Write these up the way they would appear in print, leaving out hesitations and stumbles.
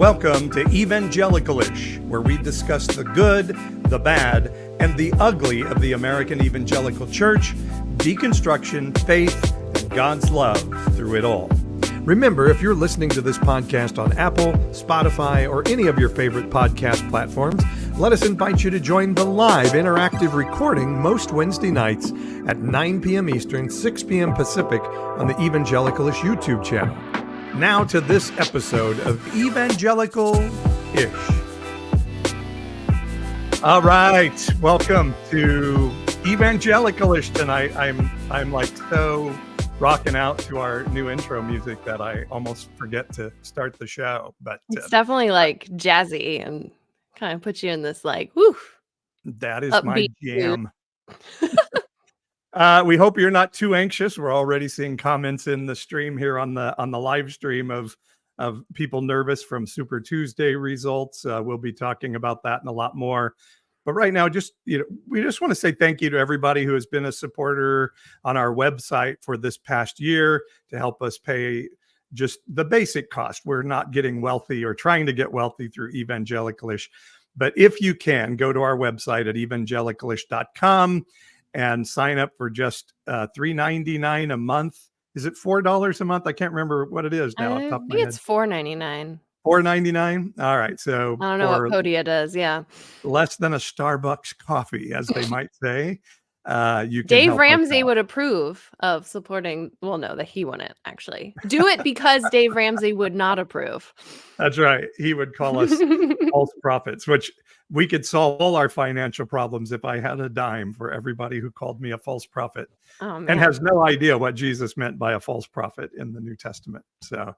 Welcome to Evangelical-ish, where we discuss the good, the bad, and the ugly of the American evangelical church, deconstruction, faith, and God's love through it all. Remember, if you're listening to this podcast on Apple, Spotify, or any of your favorite podcast platforms, let us invite you to join the live interactive recording most Wednesday nights at 9 p.m. Eastern, 6 p.m. Pacific on the Evangelical-ish YouTube channel. Now to this episode of Evangelical-ish. All right, welcome to Evangelical-ish tonight. I'm like so rocking out to our new intro music that I almost forget to start the show. But it's definitely like jazzy and kind of puts you in this like, whoo. That is my jam. We hope you're not too anxious. We're already seeing comments in the stream here on the live stream of people nervous from Super Tuesday results. We'll be talking about that and a lot more. But right now, we just want to say thank you to everybody who has been a supporter on our website for this past year to help us pay just the basic cost. We're not getting wealthy or trying to get wealthy through Evangelical-ish. But if you can, go to our website at evangelicalish.com and sign up for just $3.99 a month. Is it $4 a month? I can't remember what it is now. I think it's $4.99. $4.99. All right. So I don't know what Podia does. Yeah. Less than a Starbucks coffee, as they might say. You can Dave Ramsey would approve of supporting. Well, no, that he wouldn't actually do it because Dave Ramsey would not approve. That's right. He would call us false prophets, which we could solve all our financial problems if I had a dime for everybody who called me a false prophet and has no idea what Jesus meant by a false prophet in the New Testament. So,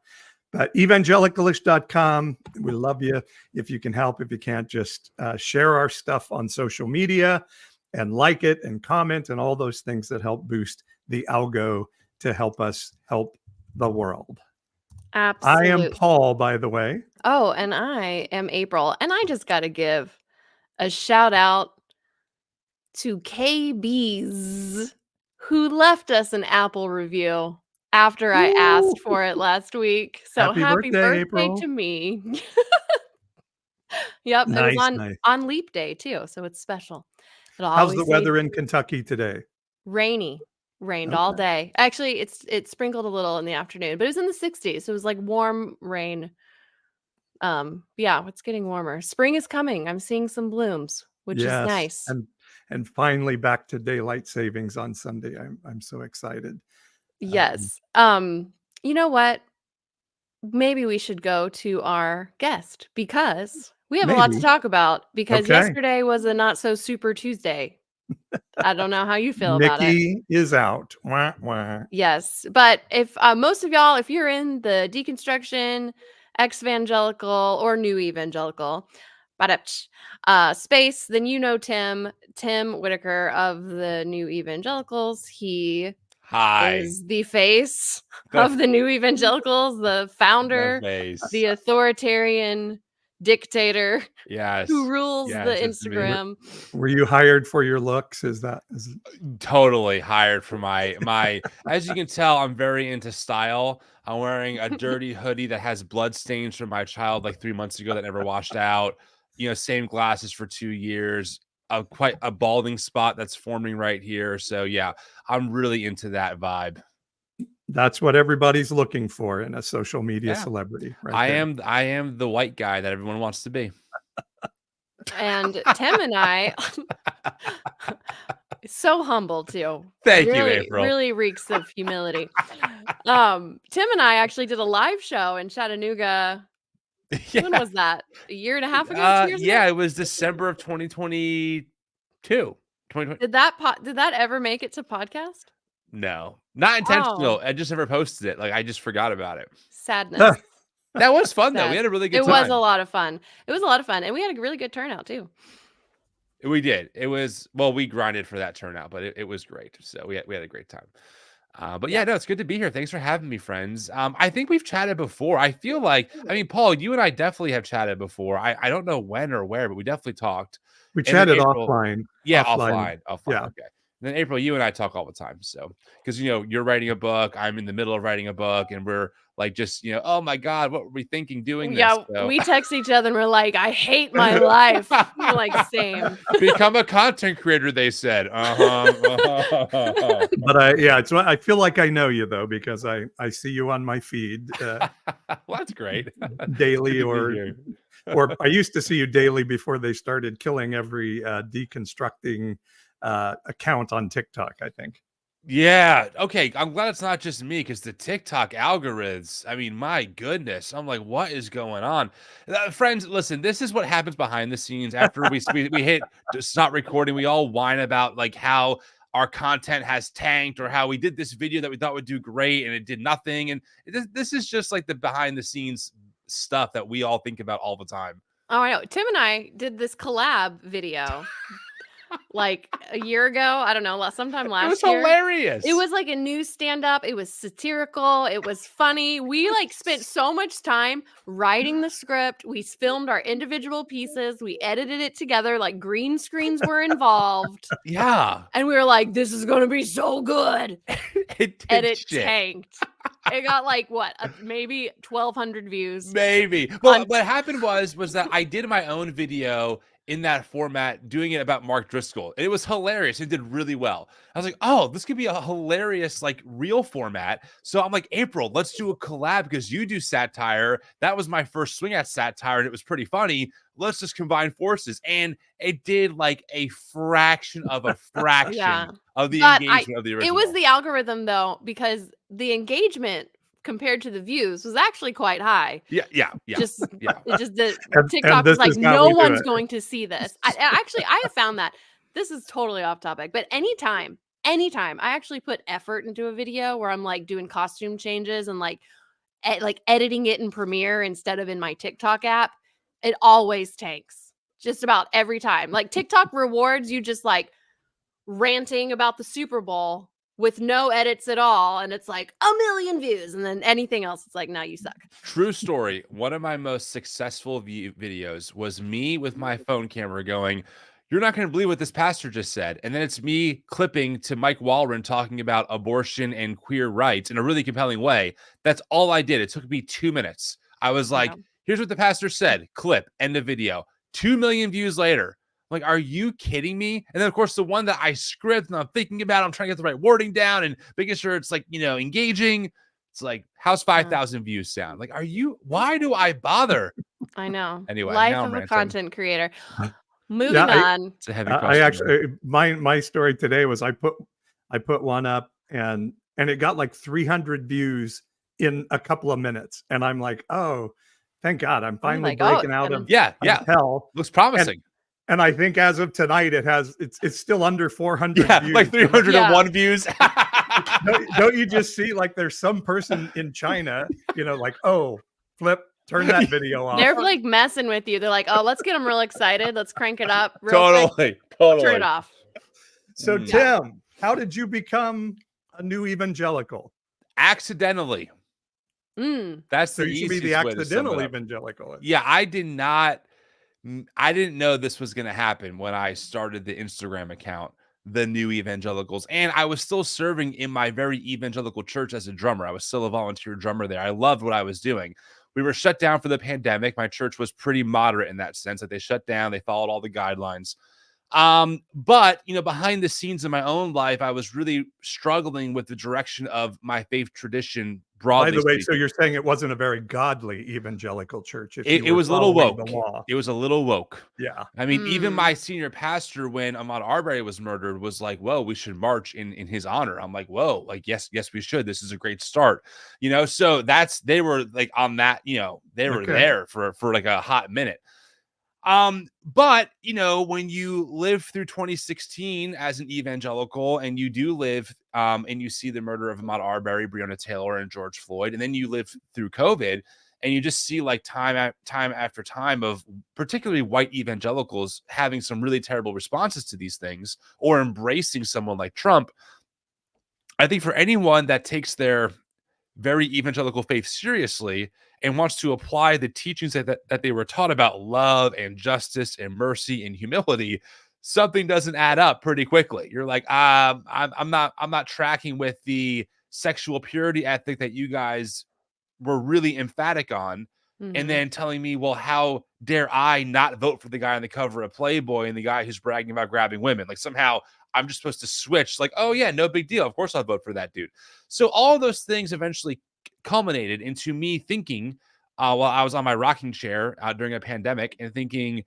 but evangelicalish.com. We love you. If you can help, if you can't, just share our stuff on social media and like it and comment and all those things that help boost the algo to help us help the world. Absolutely. I am Paul, by the way. Oh, and I am April. And I just got to give a shout out to KB's who left us an Apple review after I asked for it last week. So happy birthday to me. Yep. Nice, it was on Leap Day too. So it's special. How's the weather in Kentucky today? Rained all day. Actually, it sprinkled a little in the afternoon, but it was in the 60s. So it was like warm rain. Yeah, it's getting warmer. Spring is coming. I'm seeing some blooms, which is nice. And finally back to daylight savings on Sunday. I'm so excited. Yes. You know what? Maybe we should go to our guest because we have a lot to talk about because yesterday was a not so super Tuesday. I don't know how you feel about it. Nikki is out. Wah, wah. Yes. But if most of y'all, if you're in the deconstruction, ex-evangelical or new evangelical space, then you know Tim Whitaker of the New Evangelicals. He is the face of the New Evangelicals, the founder, the authoritarian dictator, who rules the Instagram. Were you hired for your looks? Is totally hired for my as you can tell, I'm very into style. I'm wearing a dirty hoodie that has blood stains from my child like 3 months ago that never washed out. Same glasses for 2 years. Quite a balding spot that's forming right here. So yeah, I'm really into that vibe. That's what everybody's looking for in a social media celebrity. Right I am the white guy that everyone wants to be. And Tim and I, so humble too. Thank you, April. Really reeks of humility. Tim and I actually did a live show in Chattanooga. Yeah. When was that? A year and a half ago? 2 years ago? It was December of 2022. 2020. Did that ever make it to podcast? No, not intentional. I just never posted it. Like I just forgot about it. Sadness. That was fun though. We had a really good time. It was a lot of fun. And we had a really good turnout too. We did. It was we grinded for that turnout, but it was great. So we had a great time. But it's good to be here. Thanks for having me, friends. I think we've chatted before. I feel like, Paul, you and I definitely have chatted before. I don't know when or where, but we definitely talked. We chatted offline. Yeah, offline. Yeah. Okay. then April, you and I talk all the time. So, because you're writing a book, I'm in the middle of writing a book, and we're like, just oh my God, what were we thinking doing this? Yeah, So. we text each other and we're like, I hate my life. We're like, same. Become a content creator, they said. But I feel like I know you though, because I see you on my feed Well, that's great. daily, or I used to see you daily before they started killing every deconstructing account on TikTok, I think. Yeah. Okay. I'm glad it's not just me, because the TikTok algorithms, I mean, my goodness, I'm like, what is going on? Friends, listen, this is what happens behind the scenes after we hit stop recording. We all whine about like how our content has tanked, or how we did this video that we thought would do great and it did nothing. And this is just like the behind the scenes stuff that we all think about all the time. Oh, I know. Tim and I did this collab video like a year ago. I don't know, sometime last year. It was hilarious. It was like a new stand-up. It was satirical. It was funny. We like spent so much time writing the script. We filmed our individual pieces. We edited it together. Like green screens were involved. Yeah. And we were like, this is going to be so good. It tanked. It got like what? Maybe 1,200 views. Maybe. Well, what happened was that I did my own video in that format, doing it about Mark Driscoll. It was hilarious. It did really well. I was like, oh, this could be a hilarious, like, real format. So I'm like, April, let's do a collab, because you do satire. That was my first swing at satire, and it was pretty funny. Let's just combine forces. And it did like a fraction of a fraction of the engagement of the original. It was the algorithm, though, because the engagement compared to the views was actually quite high. Yeah. Just the TikTok was like, no one's going to see this. I have found that this is totally off topic, but anytime I actually put effort into a video where I'm like doing costume changes and like editing it in Premiere instead of in my TikTok app, it always tanks. Just about every time. Like TikTok rewards you just like ranting about the Super Bowl with no edits at all, and it's like 1 million views, and then anything else, it's like, now you suck. True story. One of my most successful videos was me with my phone camera going, you're not going to believe what this pastor just said. And then it's me clipping to Mike Walron talking about abortion and queer rights in a really compelling way. That's all I did. It took me 2 minutes. I was like, here's what the pastor said. Clip, end of video. 2 million views later. Like, are you kidding me? And then, of course, the one that I script and I'm thinking about, I'm trying to get the right wording down and making sure it's like, engaging. It's like, how's 5,000 views sound? Like, why do I bother? I know. Anyway, life of a content creator. Moving on. It's a heavy question. I actually, my story today was I put one up and it got like 300 views in a couple of minutes. And I'm like, oh, thank God. I'm finally breaking out of hell. Looks promising. And I think as of tonight, it's still under 400 views. Like 301 views. Don't you just see like there's some person in China, like, oh, turn that video off. They're like messing with you. They're like, oh, let's get them real excited. Let's crank it up. Totally. Turn it off. So Tim, how did you become a new evangelical? Accidentally. That's so the you should be the accidental evangelical. Yeah, I didn't know this was going to happen when I started the Instagram account, The New Evangelicals. And I was still serving in my very evangelical church as a drummer. I was still a volunteer drummer there. I loved what I was doing. We were shut down for the pandemic. My church was pretty moderate in that sense that they shut down. They followed all the guidelines. But, behind the scenes in my own life, I was really struggling with the direction of my faith tradition broadly. By the way, so you're saying it wasn't a very godly evangelical church. It was a little woke. It was a little woke. Yeah. I mean, even my senior pastor, when Ahmaud Arbery was murdered, was like, whoa, we should march in his honor. I'm like, whoa, like, yes, we should. This is a great start. So they were like on that, they were there for like a hot minute. But when you live through 2016 as an evangelical, and you do live and you see the murder of Ahmaud Arbery, Breonna Taylor, and George Floyd, and then you live through COVID, and you just see like time after time of particularly white evangelicals having some really terrible responses to these things, or embracing someone like Trump. I think for anyone that takes their very evangelical faith seriously and wants to apply the teachings that they were taught about love and justice and mercy and humility, something doesn't add up pretty quickly. You're like, I'm not tracking with the sexual purity ethic that you guys were really emphatic on. And then telling me, well, how dare I not vote for the guy on the cover of Playboy and the guy who's bragging about grabbing women? Like somehow I'm just supposed to switch. Like, oh yeah, no big deal. Of course I'll vote for that dude. So all of those things eventually culminated into me thinking, while I was on my rocking chair during a pandemic and thinking,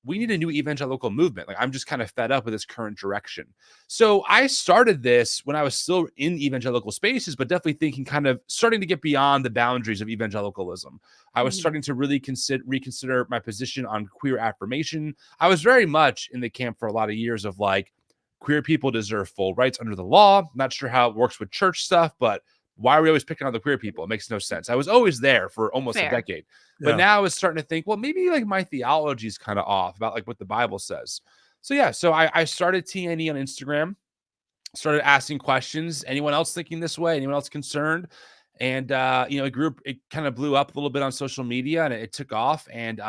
we need a new evangelical movement. Like I'm just kind of fed up with this current direction. So I started this when I was still in evangelical spaces, but definitely thinking kind of starting to get beyond the boundaries of evangelicalism. I was starting to really reconsider my position on queer affirmation. I was very much in the camp for a lot of years of like, queer people deserve full rights under the law. Not sure how it works with church stuff, but why are we always picking on the queer people? It makes no sense. I was always there for almost a decade. But now I was starting to think, well, maybe like my theology is kind of off about like what the Bible says. So yeah, so I started TNE on Instagram, started asking questions. Anyone else thinking this way? Anyone else concerned? And it kind of blew up a little bit on social media and it took off. And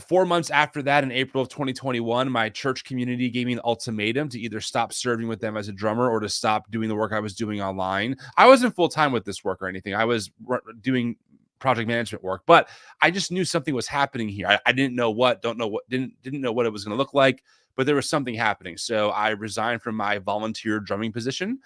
4 months after that, in April of 2021, my church community gave me an ultimatum to either stop serving with them as a drummer or to stop doing the work I was doing online. I wasn't full time with this work or anything. I was doing project management work, but I just knew something was happening here. I didn't know what, didn't know what it was going to look like, but there was something happening. So I resigned from my volunteer drumming position.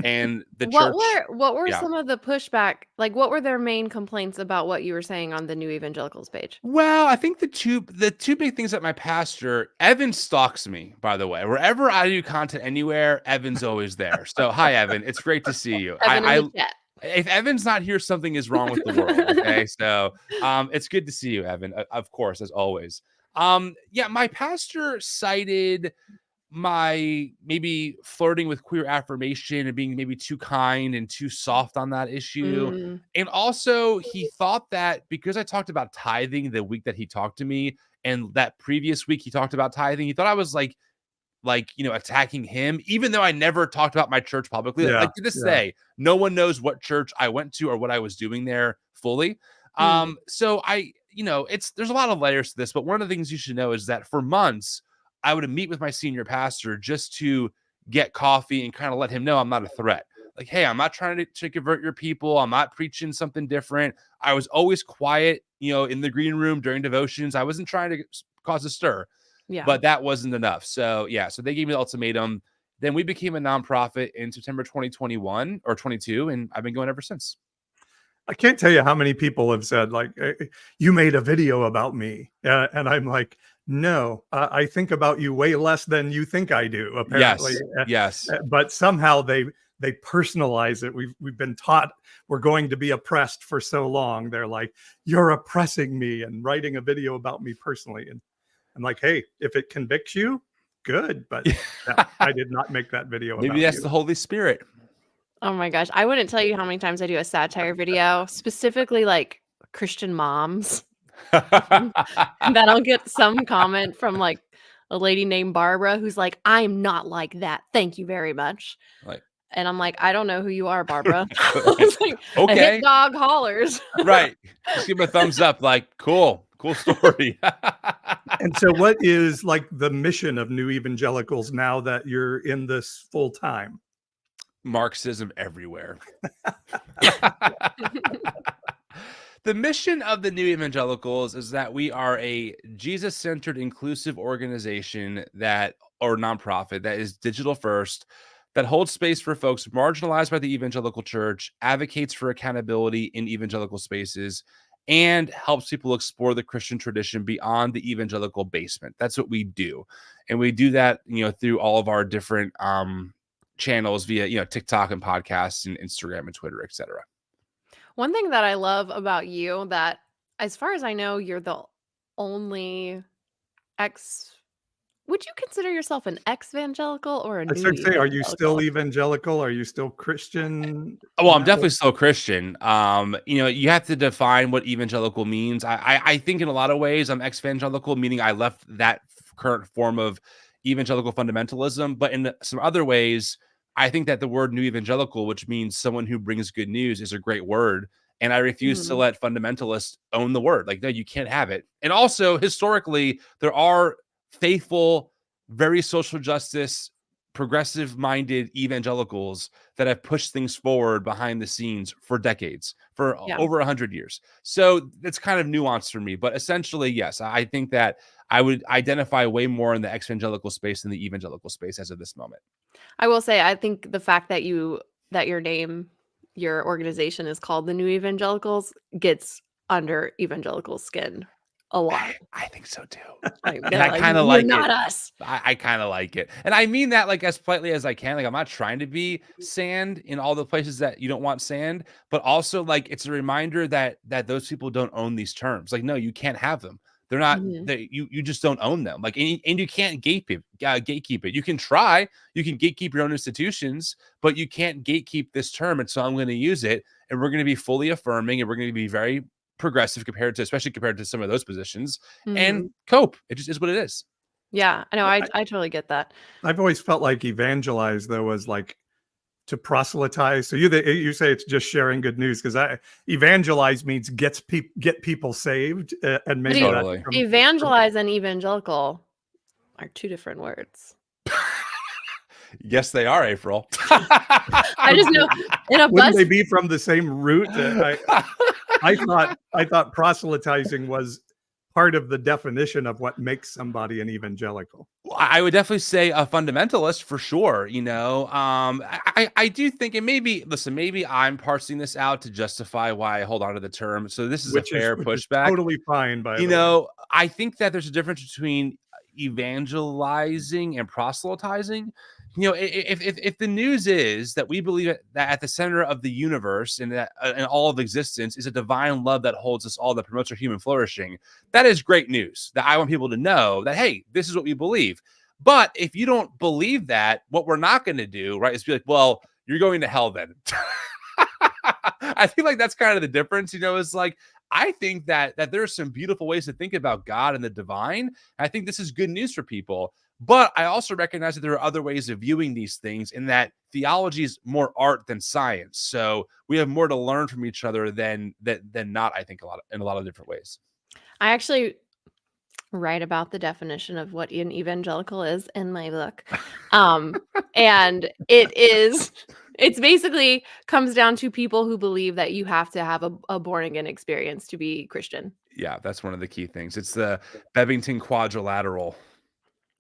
And the church. What were some of the pushback? Like, what were their main complaints about what you were saying on the New Evangelicals page? Well, I think the two big things that my pastor, Evan, stalks me, by the way. Wherever I do content anywhere, Evan's always there. So hi, Evan. It's great to see you. If Evan's not here, something is wrong with the world. Okay. So it's good to see you, Evan. Of course, as always. My pastor cited my maybe flirting with queer affirmation and being maybe too kind and too soft on that issue. And also he thought that because I talked about tithing the week that he talked to me and that previous week he talked about tithing, he thought I was like, attacking him, even though I never talked about my church publicly. Like to this day, no one knows what church I went to or what I was doing there fully. So there's a lot of layers to this, but one of the things you should know is that for months, I would meet with my senior pastor just to get coffee and kind of let him know I'm not a threat. Like, hey, I'm not trying to convert your people. I'm not preaching something different. I was always quiet, in the green room during devotions. I wasn't trying to cause a stir, but that wasn't enough. So so they gave me the ultimatum. Then we became a nonprofit in September 2021 or 22, and I've been going ever since. I can't tell you how many people have said, like, you made a video about me. And I'm like, no, I think about you way less than you think I do, apparently. Yes. But somehow they personalize it. We've been taught we're going to be oppressed for so long. They're like, you're oppressing me and writing a video about me personally. And I'm like, hey, if it convicts you, good. But no, I did not make that video about you. Maybe that's the Holy Spirit. Oh my gosh. I wouldn't tell you how many times I do a satire video, specifically like Christian moms. And then I'll get some comment from like a lady named Barbara who's like, I'm not like that. Thank you very much. And I'm like, I don't know who you are, Barbara. Like, okay. A dog hollers. Right. Just give him a thumbs up. Like, cool story. And so what is like the mission of New Evangelicals now that you're in this full time? Marxism everywhere. The mission of the New Evangelicals is that we are a Jesus-centered, inclusive organization or nonprofit that is digital first, that holds space for folks marginalized by the evangelical church, advocates for accountability in evangelical spaces, and helps people explore the Christian tradition beyond the evangelical basement. That's what we do. And we do that, through all of our different channels via, TikTok and podcasts and Instagram and Twitter, etc. One thing that I love about you that, as far as I know, you're the only would you consider yourself an ex-evangelical or a new evangelical? Are you still evangelical? Are you still Christian? Well, I'm definitely still Christian. You have to define what evangelical means. I think in a lot of ways I'm ex-evangelical, meaning I left that current form of evangelical fundamentalism. But in some other ways, I think that the word new evangelical, which means someone who brings good news, is a great word. And I refuse to let fundamentalists own the word. Like, no, you can't have it. And also, historically, there are faithful, very social justice, progressive minded evangelicals that have pushed things forward behind the scenes for decades, for over 100 years. So it's kind of nuanced for me, but essentially, yes, I think that I would identify way more in the evangelical space than the evangelical space as of this moment. I will say, I think the fact that your organization is called the New Evangelicals gets under evangelicals' skin a lot. I think so too. And I kind of like it. Not us. I kind of like it. And I mean that like as politely as I can. Like I'm not trying to be sand in all the places that you don't want sand, but also like it's a reminder that those people don't own these terms. Like, no, you can't have them. They're not you just don't own them. Like and you can't gatekeep it. You can try, you can gatekeep your own institutions, but you can't gatekeep this term. And so I'm going to use it, and we're going to be fully affirming, and we're going to be very progressive especially compared to some of those positions, and cope. It just is what it is. Yeah, I know. I totally get that. I've always felt like evangelize though was like to proselytize. So you say it's just sharing good news, because evangelize means get people saved, and maybe totally. Evangelize and evangelical are two different words. Yes, they are, April. I just know in a wouldn't they be from the same root? I thought proselytizing was part of the definition of what makes somebody an evangelical. I would definitely say a fundamentalist for sure. You know, I do think, and maybe I'm parsing this out to justify why I hold on to the term. So this is a fair pushback. Totally fine. By you know, I think that there's a difference between evangelizing and proselytizing. You know, if the news is that we believe that at the center of the universe and that and all of existence is a divine love that holds us all, that promotes our human flourishing, that is great news. That I want people to know that, hey, this is what we believe. But if you don't believe that, what we're not going to do, right, is be like, well, you're going to hell then. I feel like that's kind of the difference. You know, it's like, I think that there are some beautiful ways to think about God and the divine. I think this is good news for people. But I also recognize that there are other ways of viewing these things, and that theology is more art than science. So we have more to learn from each other than not, I think, in a lot of different ways. I actually write about the definition of what an evangelical is in my book. And it's basically comes down to people who believe that you have to have a born again experience to be Christian. Yeah, that's one of the key things. It's the Bevington quadrilateral.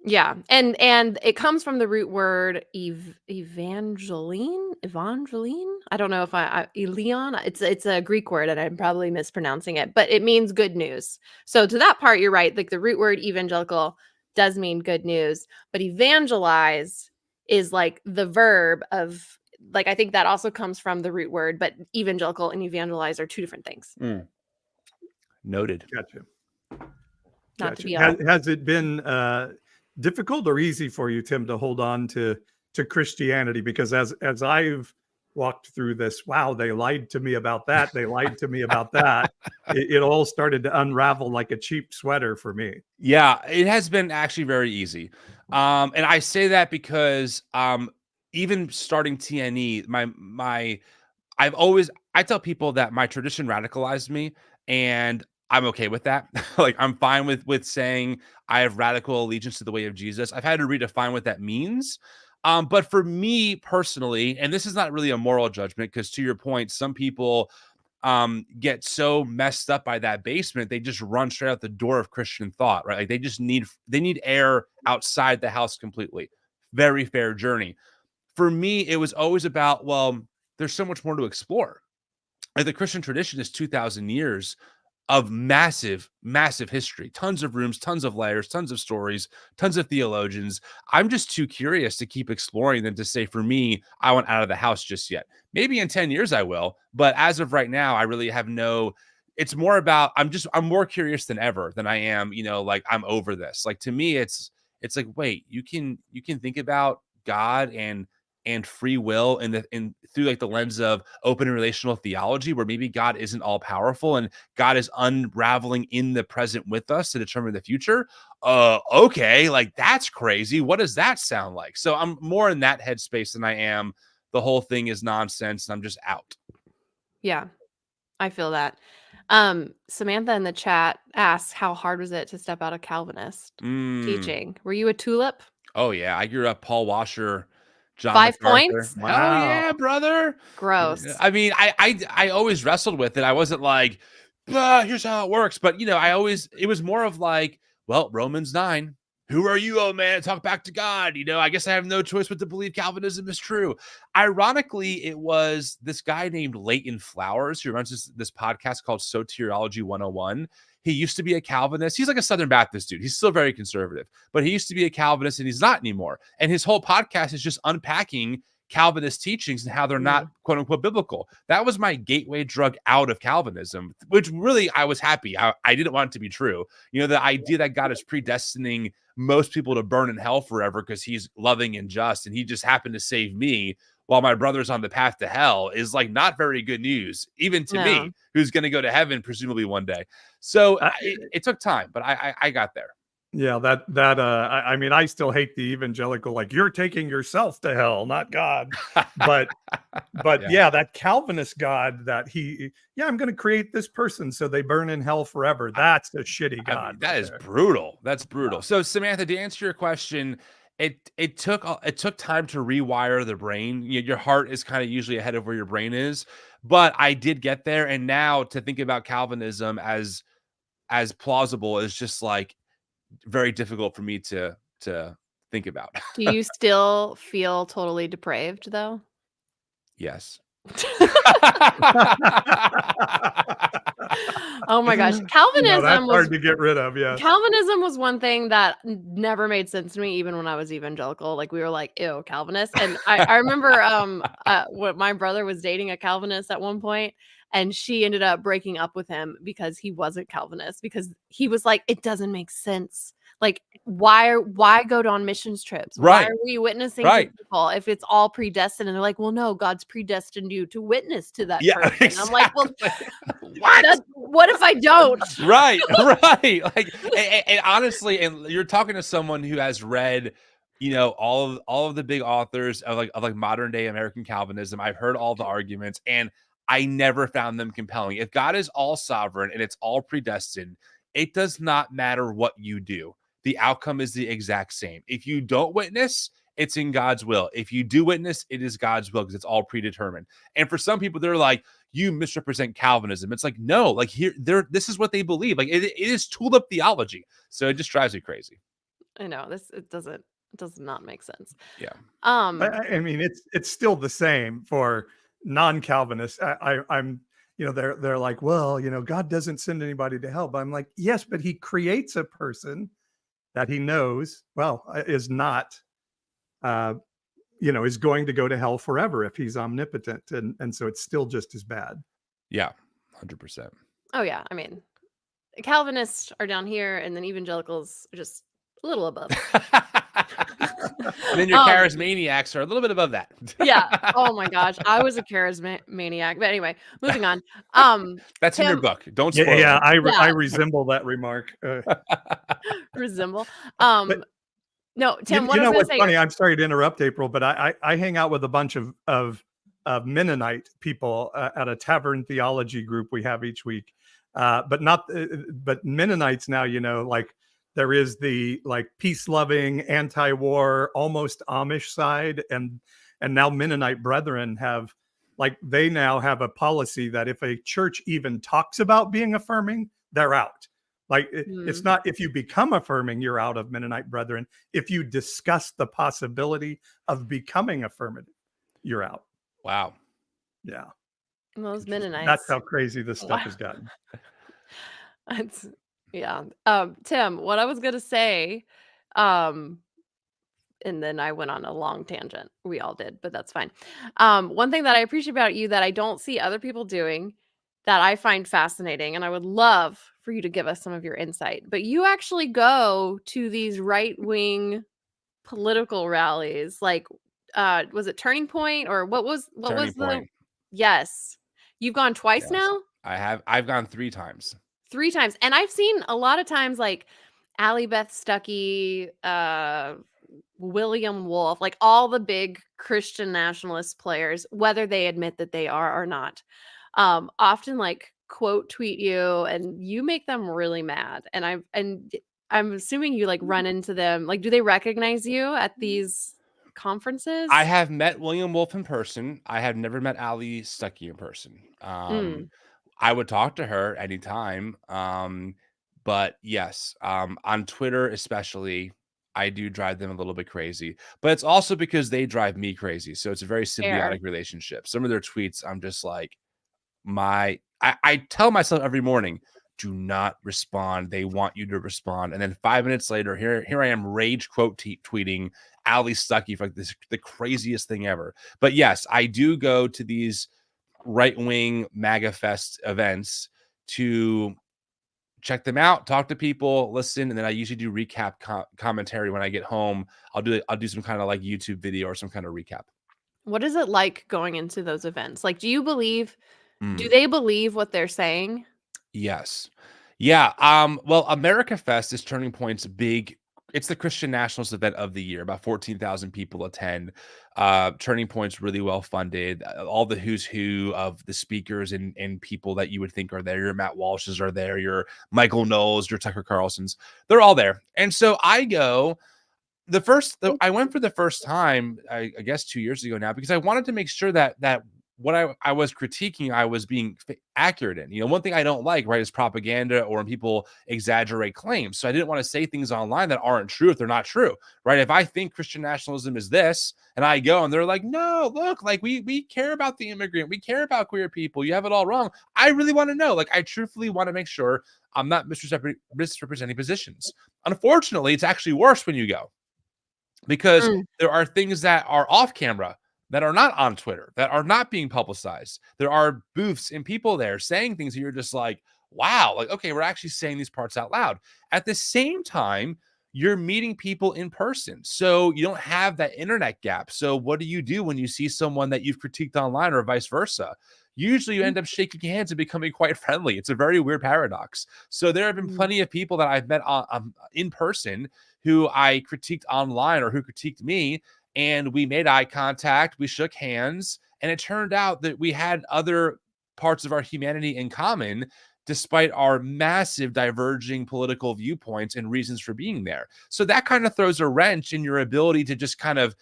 Yeah, and it comes from the root word evangeline. I don't know if Elion. It's a Greek word, and I'm probably mispronouncing it, but it means good news. So to that part, you're right. Like the root word evangelical does mean good news, but evangelize is like the verb of, like, I think that also comes from the root word, but evangelical and evangelize are two different things. Noted. Gotcha. Not to be has it been difficult or easy for you, Tim, to hold on to Christianity? Because as I've walked through this, wow, they lied to me about that. They lied to me about that. It all started to unravel like a cheap sweater for me. Yeah, it has been actually very easy. And I say that because even starting TNE, I tell people that my tradition radicalized me, and I'm okay with that. Like, I'm fine with saying I have radical allegiance to the way of Jesus. I've had to redefine what that means. But for me personally, and this is not really a moral judgment, because to your point, some people get so messed up by that basement, they just run straight out the door of Christian thought, right? Like they need air outside the house completely. Very fair journey. For me, it was always about, well, there's so much more to explore. Like the Christian tradition is 2,000 years of massive, massive history, tons of rooms, tons of layers, tons of stories, tons of theologians. I'm just too curious to keep exploring than to say, for me, I want out of the house just yet. Maybe in 10 years I will, but as of right now, I really have it's more about, I'm more curious than ever than I am, like I'm over this. Like to me, it's like, wait, you can think about God and free will and through like the lens of open and relational theology, where maybe God isn't all powerful and God is unraveling in the present with us to determine the future. Okay, like that's crazy. What does that sound like? So I'm more in that headspace than I am the whole thing is nonsense and I'm just out. Yeah, I feel that. Samantha in the chat asks, how hard was it to step out of Calvinist teaching? Were you a tulip? Oh yeah, I grew up Paul Washer, John 5 MacArthur. points? Hell yeah, brother. Gross. I mean, I always wrestled with it. I wasn't like, here's how it works. But it was more of like, well, Romans 9. Who are you, oh man? Talk back to God. I guess I have no choice but to believe Calvinism is true. Ironically, it was this guy named Leighton Flowers who runs this podcast called Soteriology 101. He used to be a Calvinist. He's like a Southern Baptist dude. He's still very conservative, but he used to be a Calvinist and he's not anymore. And his whole podcast is just unpacking Calvinist teachings and how they're not quote unquote biblical. That was my gateway drug out of Calvinism, which really I was happy. I didn't want it to be true. The idea that God is predestining most people to burn in hell forever because he's loving and just, and he just happened to save me while my brother's on the path to hell is like not very good news, even to me, who's going to go to heaven presumably one day. So it took time, but I got there. Yeah, I mean, I still hate the evangelical, like you're taking yourself to hell, not God. But yeah, that Calvinist God that I'm going to create this person so they burn in hell forever. That's a shitty God. I mean, that is brutal. That's brutal. Yeah. So Samantha, to answer your question, it took time to rewire the brain. Your heart is kind of usually ahead of where your brain is, but I did get there. And now to think about Calvinism as plausible is just like very difficult for me to think about. Do you still feel totally depraved though? Yes. Oh my gosh. Calvinism that's was hard to get rid of. Yeah. Calvinism was one thing that never made sense to me, even when I was evangelical. Like we were like, ew, Calvinist. And I remember what my brother was dating a Calvinist at one point, and she ended up breaking up with him because he wasn't Calvinist, because he was like, it doesn't make sense. Like, why go on missions trips? Right. Why are we witnessing to people if it's all predestined? And they're like, well, no, God's predestined you to witness to that person. Exactly. I'm like, well, what if I don't? Right. Like, and honestly, and you're talking to someone who has read, all of the big authors of like modern day American Calvinism. I've heard all the arguments, and I never found them compelling. If God is all sovereign and it's all predestined, it does not matter what you do. The outcome is the exact same. If you don't witness, it's in God's will. If you do witness, it is God's will because it's all predetermined. And for some people, they're like, you misrepresent Calvinism. It's like, no, like this is what they believe. Like it is tulip theology. So it just drives me crazy. I know it does not make sense. Yeah. I mean, it's still the same for non-Calvinists. I'm they're like, well, God doesn't send anybody to hell. But I'm like, yes, but he creates a person that he knows, is not, is going to go to hell forever if he's omnipotent. And so it's still just as bad. Yeah, 100%. Oh, yeah. I mean, Calvinists are down here, and then evangelicals are just a little above. And then your charismaniacs are a little bit above that. Yeah. Oh my gosh. I was a charismaniac. But anyway, moving on. That's Tim, in your book. Don't spoil it. I resemble that remark. Resemble. But, no, Tim, you know what's funny? I'm sorry to interrupt, April, but I hang out with a bunch of Mennonite people at a tavern theology group we have each week. But Mennonites now, like, there is the like peace-loving, anti-war, almost Amish side, and now Mennonite brethren they now have a policy that if a church even talks about being affirming, they're out. Like it's not if you become affirming, you're out of Mennonite brethren. If you discuss the possibility of becoming affirmative, you're out. Wow. Yeah. Those Mennonites. That's how crazy this stuff has gotten. Yeah. Tim, what I was going to say, and then I went on a long tangent. We all did, but that's fine. One thing that I appreciate about you that I don't see other people doing that I find fascinating, and I would love for you to give us some of your insight, but you actually go to these right-wing political rallies. Like, was it Turning Point, or what was the... Yes. You've gone twice now? I have. I've gone 3 times. 3 times. And I've seen a lot of times like Allie Beth Stuckey, William Wolf, like all the big Christian nationalist players, whether they admit that they are or not, often like quote tweet you and you make them really mad. And I'm assuming you like run into them. Like, do they recognize you at these conferences? I have met William Wolf in person. I have never met Ali Stuckey in person. I would talk to her anytime. But yes, on Twitter especially, I do drive them a little bit crazy. But it's also because they drive me crazy. So it's a very symbiotic relationship. Some of their tweets, I'm just like, I tell myself every morning, do not respond. They want you to respond. And then 5 minutes later, here I am rage quote tweeting Ali Stuckey for like the craziest thing ever. But yes, I do go to these right-wing MAGA Fest events to check them out, talk to people, listen, and then I usually do recap commentary when I get home. I'll do some kind of like YouTube video or some kind of recap. What is it like going into those events? Like, do they believe what they're saying? Yes. Yeah. Well, America Fest is Turning Point's big. It's the Christian nationalist event of the year. About 14,000 people attend. Turning Point's really well funded. All the who's who of the speakers and people that you would think are there. Your Matt Walsh's are there. Your Michael Knowles, your Tucker Carlson's. They're all there. And so I go. I went for the first time, I guess 2 years ago now, because I wanted to make sure that what I was critiquing, I was being accurate in. You know, one thing I don't like, right, is propaganda or when people exaggerate claims. So I didn't want to say things online that aren't true if they're not true, right? If I think Christian nationalism is this, and I go and they're like, no, look, like we care about the immigrant, we care about queer people, you have it all wrong. I really want to know. Like, I truthfully want to make sure I'm not misrepresenting positions. Unfortunately, it's actually worse when you go, because there are things that are off camera that are not on Twitter, that are not being publicized. There are booths and people there saying things that you're just like, wow, like, okay, we're actually saying these parts out loud. At the same time, you're meeting people in person. So you don't have that internet gap. So what do you do when you see someone that you've critiqued online or vice versa? Usually you end up shaking hands and becoming quite friendly. It's a very weird paradox. So there have been plenty of people that I've met in person who I critiqued online or who critiqued me, and we made eye contact, we shook hands, and it turned out that we had other parts of our humanity in common, despite our massive diverging political viewpoints and reasons for being there. So that kind of throws a wrench in your ability to just kind of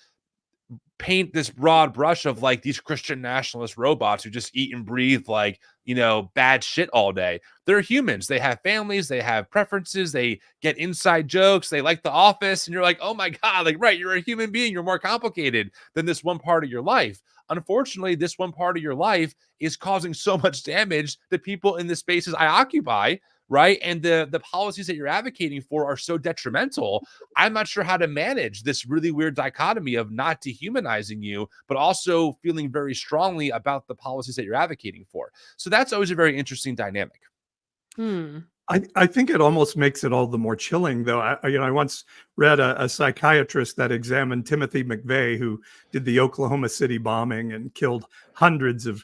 paint this broad brush of like these Christian nationalist robots who just eat and breathe like, you know, bad shit all day. They're humans. They have families. They have preferences. They get inside jokes. They like The Office. And you're like, oh my God, like, right, you're a human being. You're more complicated than this one part of your life. Unfortunately, this one part of your life is causing so much damage to people in the spaces I occupy, right? And the policies that you're advocating for are so detrimental. I'm not sure how to manage this really weird dichotomy of not dehumanizing you, but also feeling very strongly about the policies that you're advocating for. So that's always a very interesting dynamic. I think it almost makes it all the more chilling, though. I once read a psychiatrist that examined Timothy McVeigh, who did the Oklahoma City bombing and killed hundreds of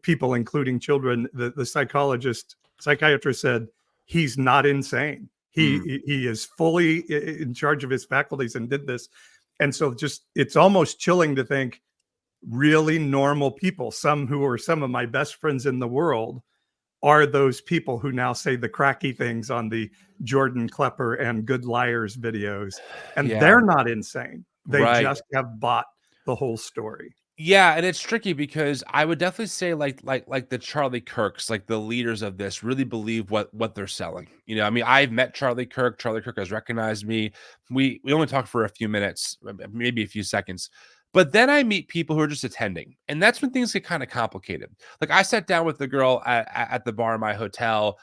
people, including children. The psychiatrist said he's not insane. He is fully in charge of his faculties and did this. And so it's almost chilling to think really normal people, some who are some of my best friends in the world, are those people who now say the cracky things on the Jordan Klepper and Good Liars videos. And they're not insane. They just have bought the whole story. Yeah, and it's tricky because I would definitely say like the Charlie Kirks, like the leaders of this, really believe what they're selling. You know, I mean, I've met Charlie Kirk. Charlie Kirk has recognized me. We only talked for a few minutes, maybe a few seconds. But then I meet people who are just attending. And that's when things get kind of complicated. Like I sat down with the girl at the bar in my hotel,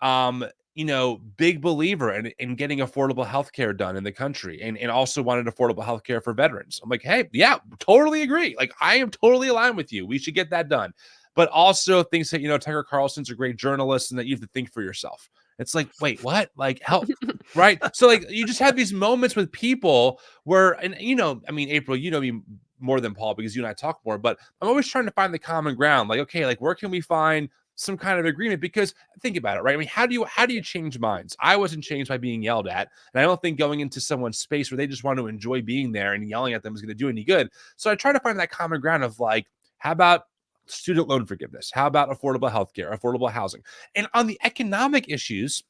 you know, big believer in getting affordable healthcare done in the country and also wanted affordable healthcare for veterans. I'm like, hey, yeah, totally agree. Like I am totally aligned with you. We should get that done. But also thinks that, you know, Tucker Carlson's a great journalist and that you have to think for yourself. It's like, wait, what? Like, help, right? So, like, you just have these moments with people where, and you know, I mean, April, you know me more than Paul because you and I talk more, but I'm always trying to find the common ground. Like, okay, like, where can we find some kind of agreement? Because think about it, right? I mean, how do you change minds? I wasn't changed by being yelled at, and I don't think going into someone's space where they just want to enjoy being there and yelling at them is going to do any good. So I try to find that common ground of like, how about student loan forgiveness? How about affordable healthcare, affordable housing? And on the economic issues,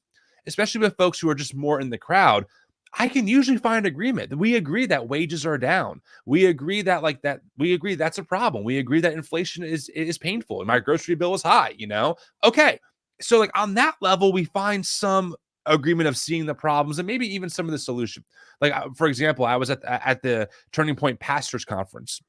especially with folks who are just more in the crowd, I can usually find agreement. We agree that wages are down. We agree that we agree that's a problem. We agree that inflation is painful and my grocery bill is high, Okay. So like on that level, we find some agreement of seeing the problems and maybe even some of the solution. Like for example, I was at the Turning Point Pastors Conference.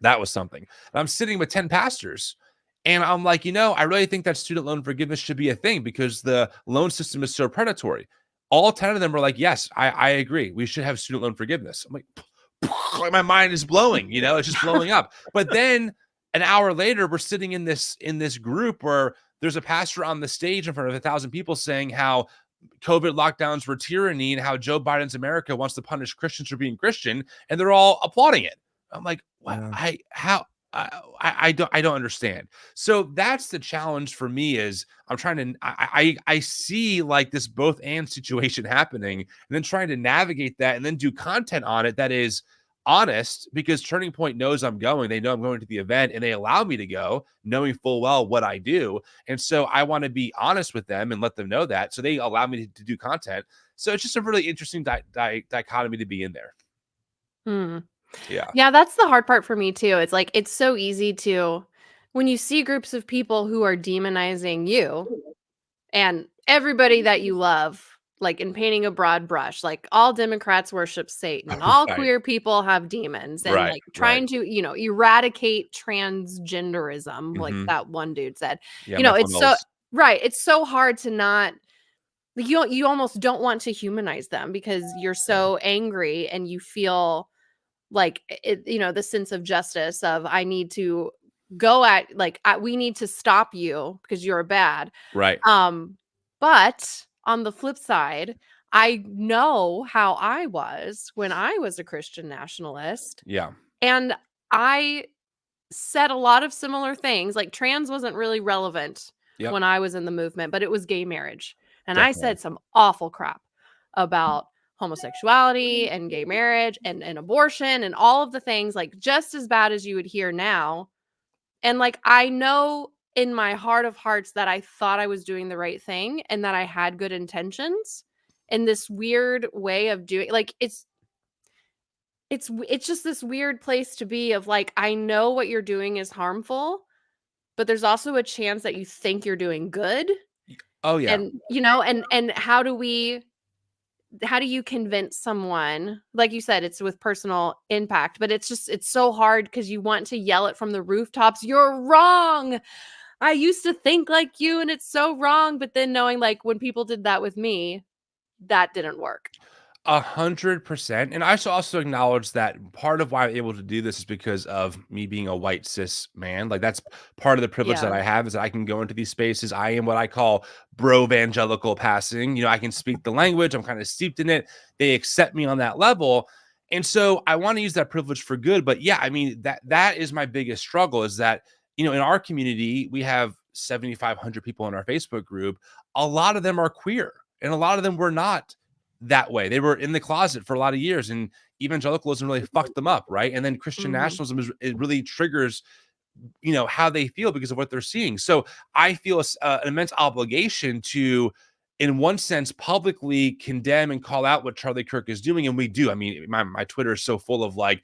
That was something. And I'm sitting with 10 pastors. And I'm like, I really think that student loan forgiveness should be a thing because the loan system is so predatory. All 10 of them were like, yes, I agree. We should have student loan forgiveness. I'm like my mind is blowing, it's just blowing up. But then an hour later, we're sitting in this group where there's a pastor on the stage in front of 1,000 people saying how COVID lockdowns were tyranny and how Joe Biden's America wants to punish Christians for being Christian. And they're all applauding it. I'm like, what? Yeah. I don't understand. So that's the challenge for me is I'm trying to, I see like this both and situation happening and then trying to navigate that and then do content on it that is honest because Turning Point knows I'm going. They know I'm going to the event and they allow me to go knowing full well what I do. And so I want to be honest with them and let them know that. So they allow me to do content. So it's just a really interesting dichotomy to be in there. Yeah, that's the hard part for me too. It's like it's so easy to when you see groups of people who are demonizing you and everybody that you love, like in painting a broad brush, like all Democrats worship Satan, all queer people have demons, and like trying to, eradicate transgenderism, like that one dude said. It's so it's so hard to not you almost don't want to humanize them because you're so angry and you feel like the sense of justice of I need to go at we need to stop you because you're bad. Right. But on the flip side, I know how I was when I was a Christian nationalist. Yeah. And I said a lot of similar things. Like trans wasn't really relevant when I was in the movement, but it was gay marriage. And I said some awful crap about homosexuality and gay marriage and abortion and all of the things, like just as bad as you would hear now. And like, I know in my heart of hearts that I thought I was doing the right thing and that I had good intentions in this weird way of doing like, it's just this weird place to be of like, I know what you're doing is harmful, but there's also a chance that you think you're doing good. Oh yeah. And, and how do you convince someone, like you said, it's with personal impact, but it's so hard because you want to yell it from the rooftops. You're wrong. I used to think like you and it's so wrong. But then knowing like when people did that with me, that didn't work. 100%. And I should also acknowledge that part of why I'm able to do this is because of me being a white cis man. Like that's part of the privilege that I have is that I can go into these spaces. I am what I call bro-evangelical passing. I can speak the language. I'm kind of steeped in it. They accept me on that level. And so I want to use that privilege for good. But yeah, I mean, that is my biggest struggle is that, in our community, we have 7,500 people in our Facebook group. A lot of them are queer and a lot of them were not that way. They were in the closet for a lot of years and evangelicalism really fucked them up. Right. And then Christian nationalism it really triggers, how they feel because of what they're seeing. So I feel an immense obligation to, in one sense, publicly condemn and call out what Charlie Kirk is doing. And we do. I mean, my Twitter is so full of like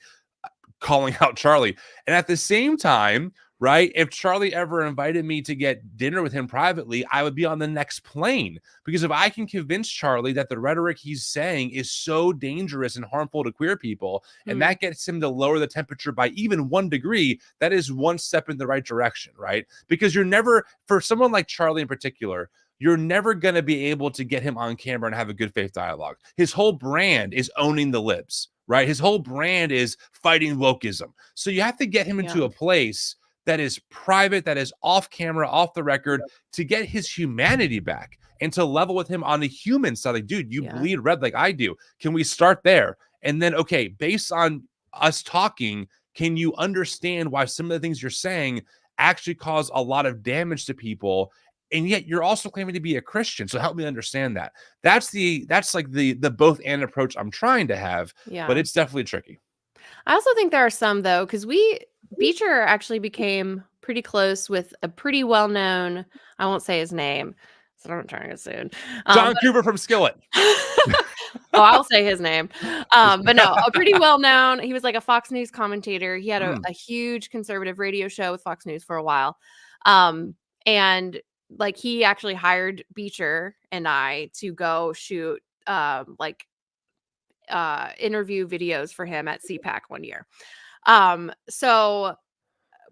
calling out Charlie. And at the same time, right, if Charlie ever invited me to get dinner with him privately, I would be on the next plane. Because if I can convince Charlie that the rhetoric he's saying is so dangerous and harmful to queer people, and that gets him to lower the temperature by even 1 degree, that is one step in the right direction, right? Because you're never, for someone like Charlie in particular, you're never going to be able to get him on camera and have a good faith dialogue. His whole brand is owning the libs, right? His whole brand is fighting wokeism. So you have to get him into a place that is private, that is off camera, off the record, to get his humanity back and to level with him on the human side. Like, dude, you bleed red like I do. Can we start there? And then, okay, based on us talking, can you understand why some of the things you're saying actually cause a lot of damage to people? And yet you're also claiming to be a Christian. So help me understand that. That's like the both and approach I'm trying to have, but it's definitely tricky. I also think there are some though, because Beecher actually became pretty close with a pretty well-known, I won't say his name, so I'm trying to get sued. John Cooper from Skillet. Oh, I'll say his name. But no, a pretty well-known, he was like a Fox News commentator. He had a huge conservative radio show with Fox News for a while. And like he actually hired Beecher and I to go shoot interview videos for him at CPAC one year.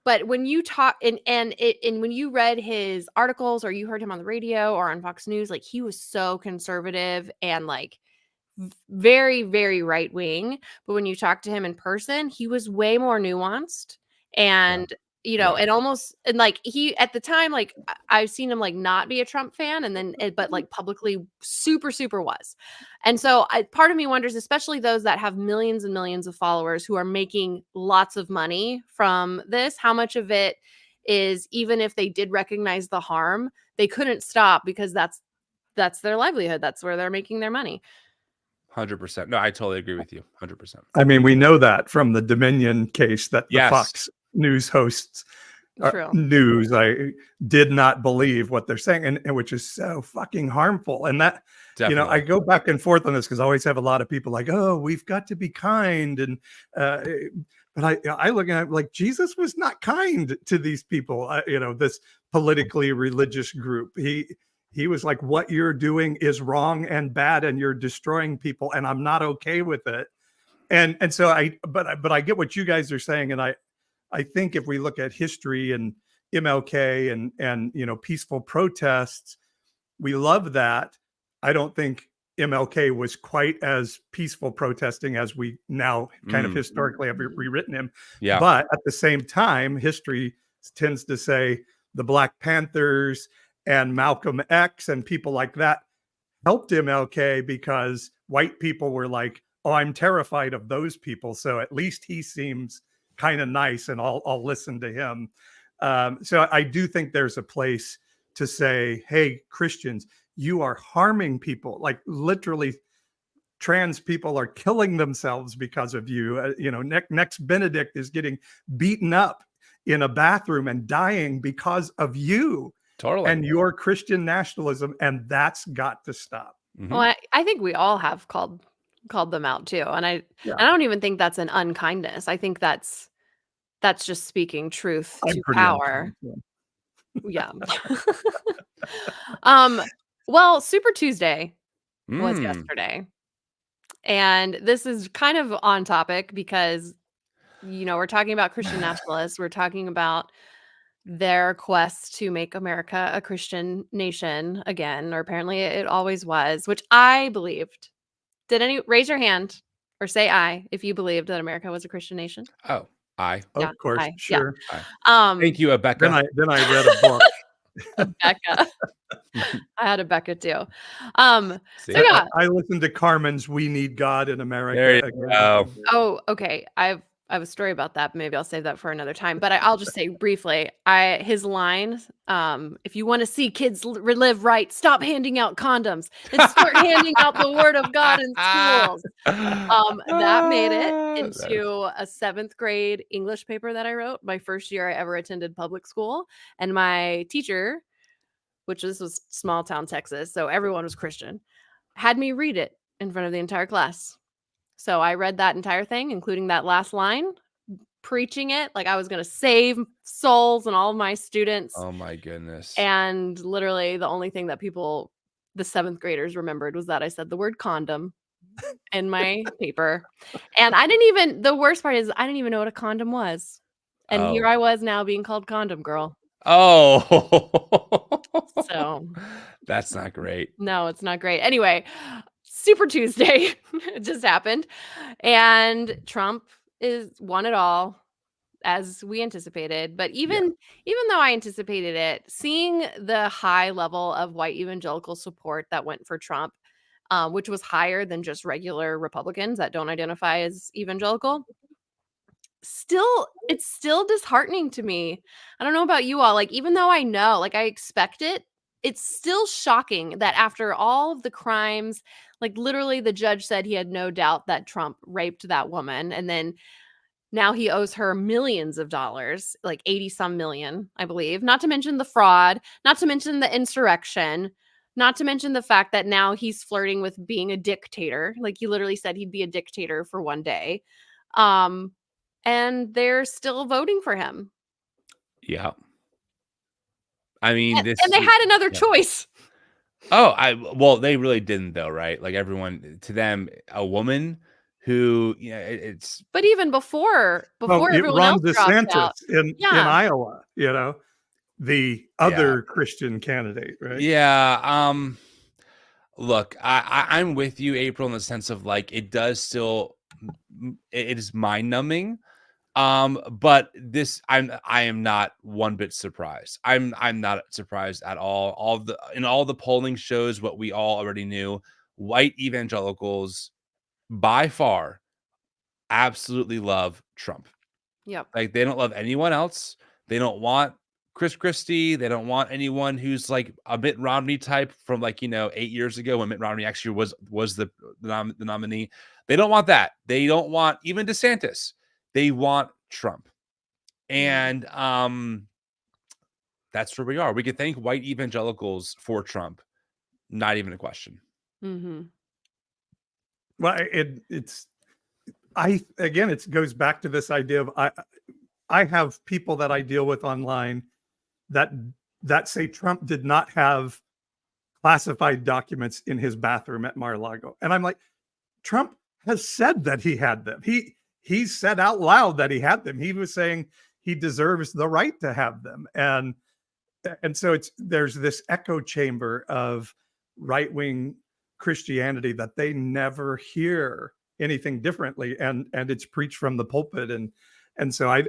But when you talk and when you read his articles or you heard him on the radio or on Fox News, like he was so conservative and like very, very right wing. But when you talk to him in person, he was way more nuanced and and almost and like he at the time, like I've seen him like not be a Trump fan and then but like publicly super, super was. And so part of me wonders, especially those that have millions and millions of followers who are making lots of money from this, how much of it is, even if they did recognize the harm, they couldn't stop because that's their livelihood. That's where they're making their money. 100%. No, I totally agree with you. 100%. I mean, we know that from the Dominion case that the Fox News hosts news. I did not believe what they're saying, and which is so fucking harmful. And that, Definitely. I go back and forth on this because I always have a lot of people like, oh, we've got to be kind. And, but I look at it like Jesus was not kind to these people, this politically religious group. He was like, what you're doing is wrong and bad, and you're destroying people, and I'm not okay with it. And so but I get what you guys are saying, and I think if we look at history and MLK and peaceful protests, we love that. I don't think MLK was quite as peaceful protesting as we now kind of historically have rewritten him. Yeah. But at the same time, history tends to say the Black Panthers and Malcolm X and people like that helped MLK because white people were like, oh, I'm terrified of those people. So at least he seems kind of nice and I'll listen to him. So I do think there's a place to say, hey, Christians, you are harming people. Like literally trans people are killing themselves because of you. Next Benedict is getting beaten up in a bathroom and dying because of you. Totally. And your Christian nationalism, and that's got to stop. Mm-hmm. Well, I think we all have called them out too, and I don't even think that's an unkindness. I think that's just speaking truth to power. Yeah. Well, Super Tuesday was yesterday, and this is kind of on topic because we're talking about Christian nationalists. We're talking about their quest to make America a Christian nation again, or apparently it always was, which I believed. Did raise your hand or say aye if you believed that America was a Christian nation? Oh, aye. Of course, aye. sure. Yeah. Thank you, Becca. Then I read a book. Becca. I had a Becca too. So yeah, I listened to Carmen's "We Need God in America." There you go. Oh, okay. I have a story about that. Maybe I'll save that for another time. But I'll just say briefly, his line, if you want to see kids live right, stop handing out condoms and start handing out the word of God in schools. That made it into a 7th grade English paper that I wrote my first year I ever attended public school. And my teacher, which this was small town Texas, so everyone was Christian, had me read it in front of the entire class. So I read that entire thing, including that last line, preaching it like I was going to save souls and all of my students. Oh my goodness. And literally the only thing that the 7th graders remembered was that I said the word condom in my paper. And the worst part is I didn't even know what a condom was. And here I was now being called condom girl. Oh. So that's not great. No, it's not great. Anyway, Super Tuesday just happened, and Trump won it all as we anticipated. But even though I anticipated it, seeing the high level of white evangelical support that went for Trump, which was higher than just regular Republicans that don't identify as evangelical, it's still disheartening to me. I don't know about you all. Like, even though I know, like I expect it, it's still shocking that after all of the crimes, like literally the judge said he had no doubt that Trump raped that woman. And then Now he owes her millions of dollars, like 80 some million, I believe. Not to mention the fraud, not to mention the insurrection, not to mention the fact that now he's flirting with being a dictator. Like he literally said he'd be a dictator for one day. And they're still voting for him. Yeah. I mean, and they had another choice. Oh, well, they really didn't though, right? Like everyone, to them, a woman who, it's. But even before everyone Ron else dropped out, DeSantis in Iowa, the other Christian candidate, right? Yeah. Look, I'm with you, April, in the sense of like it does still, it is mind numbing. But I am not one bit surprised. I'm not surprised at all. All the polling shows what we all already knew. White evangelicals by far absolutely love Trump. Yep. Like they don't love anyone else. They don't want Chris Christie. They don't want anyone who's like a Mitt Romney type from 8 years ago when Mitt Romney actually was the nominee. They don't want that. They don't want even DeSantis. They want Trump. And that's where we are. We can thank white evangelicals for Trump. Not even a question. Mm-hmm. Well, it goes back to this idea of I have people that I deal with online that say Trump did not have classified documents in his bathroom at Mar-a-Lago. And I'm like, Trump has said that he had them. He said out loud that he had them. He was saying he deserves the right to have them. And so there's this echo chamber of right-wing Christianity that they never hear anything differently, and it's preached from the pulpit. And so I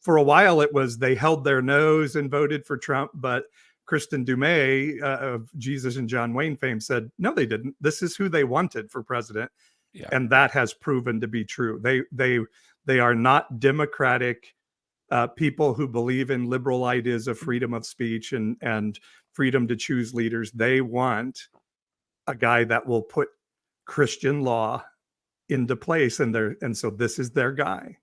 for a while it was they held their nose and voted for Trump, but Kristen Dumais of Jesus and John Wayne fame said, no, they didn't. This is who they wanted for president. Yeah. And that has proven to be true. They are not democratic people who believe in liberal ideas of freedom of speech and freedom to choose leaders. They want a guy that will put Christian law into place, and so this is their guy.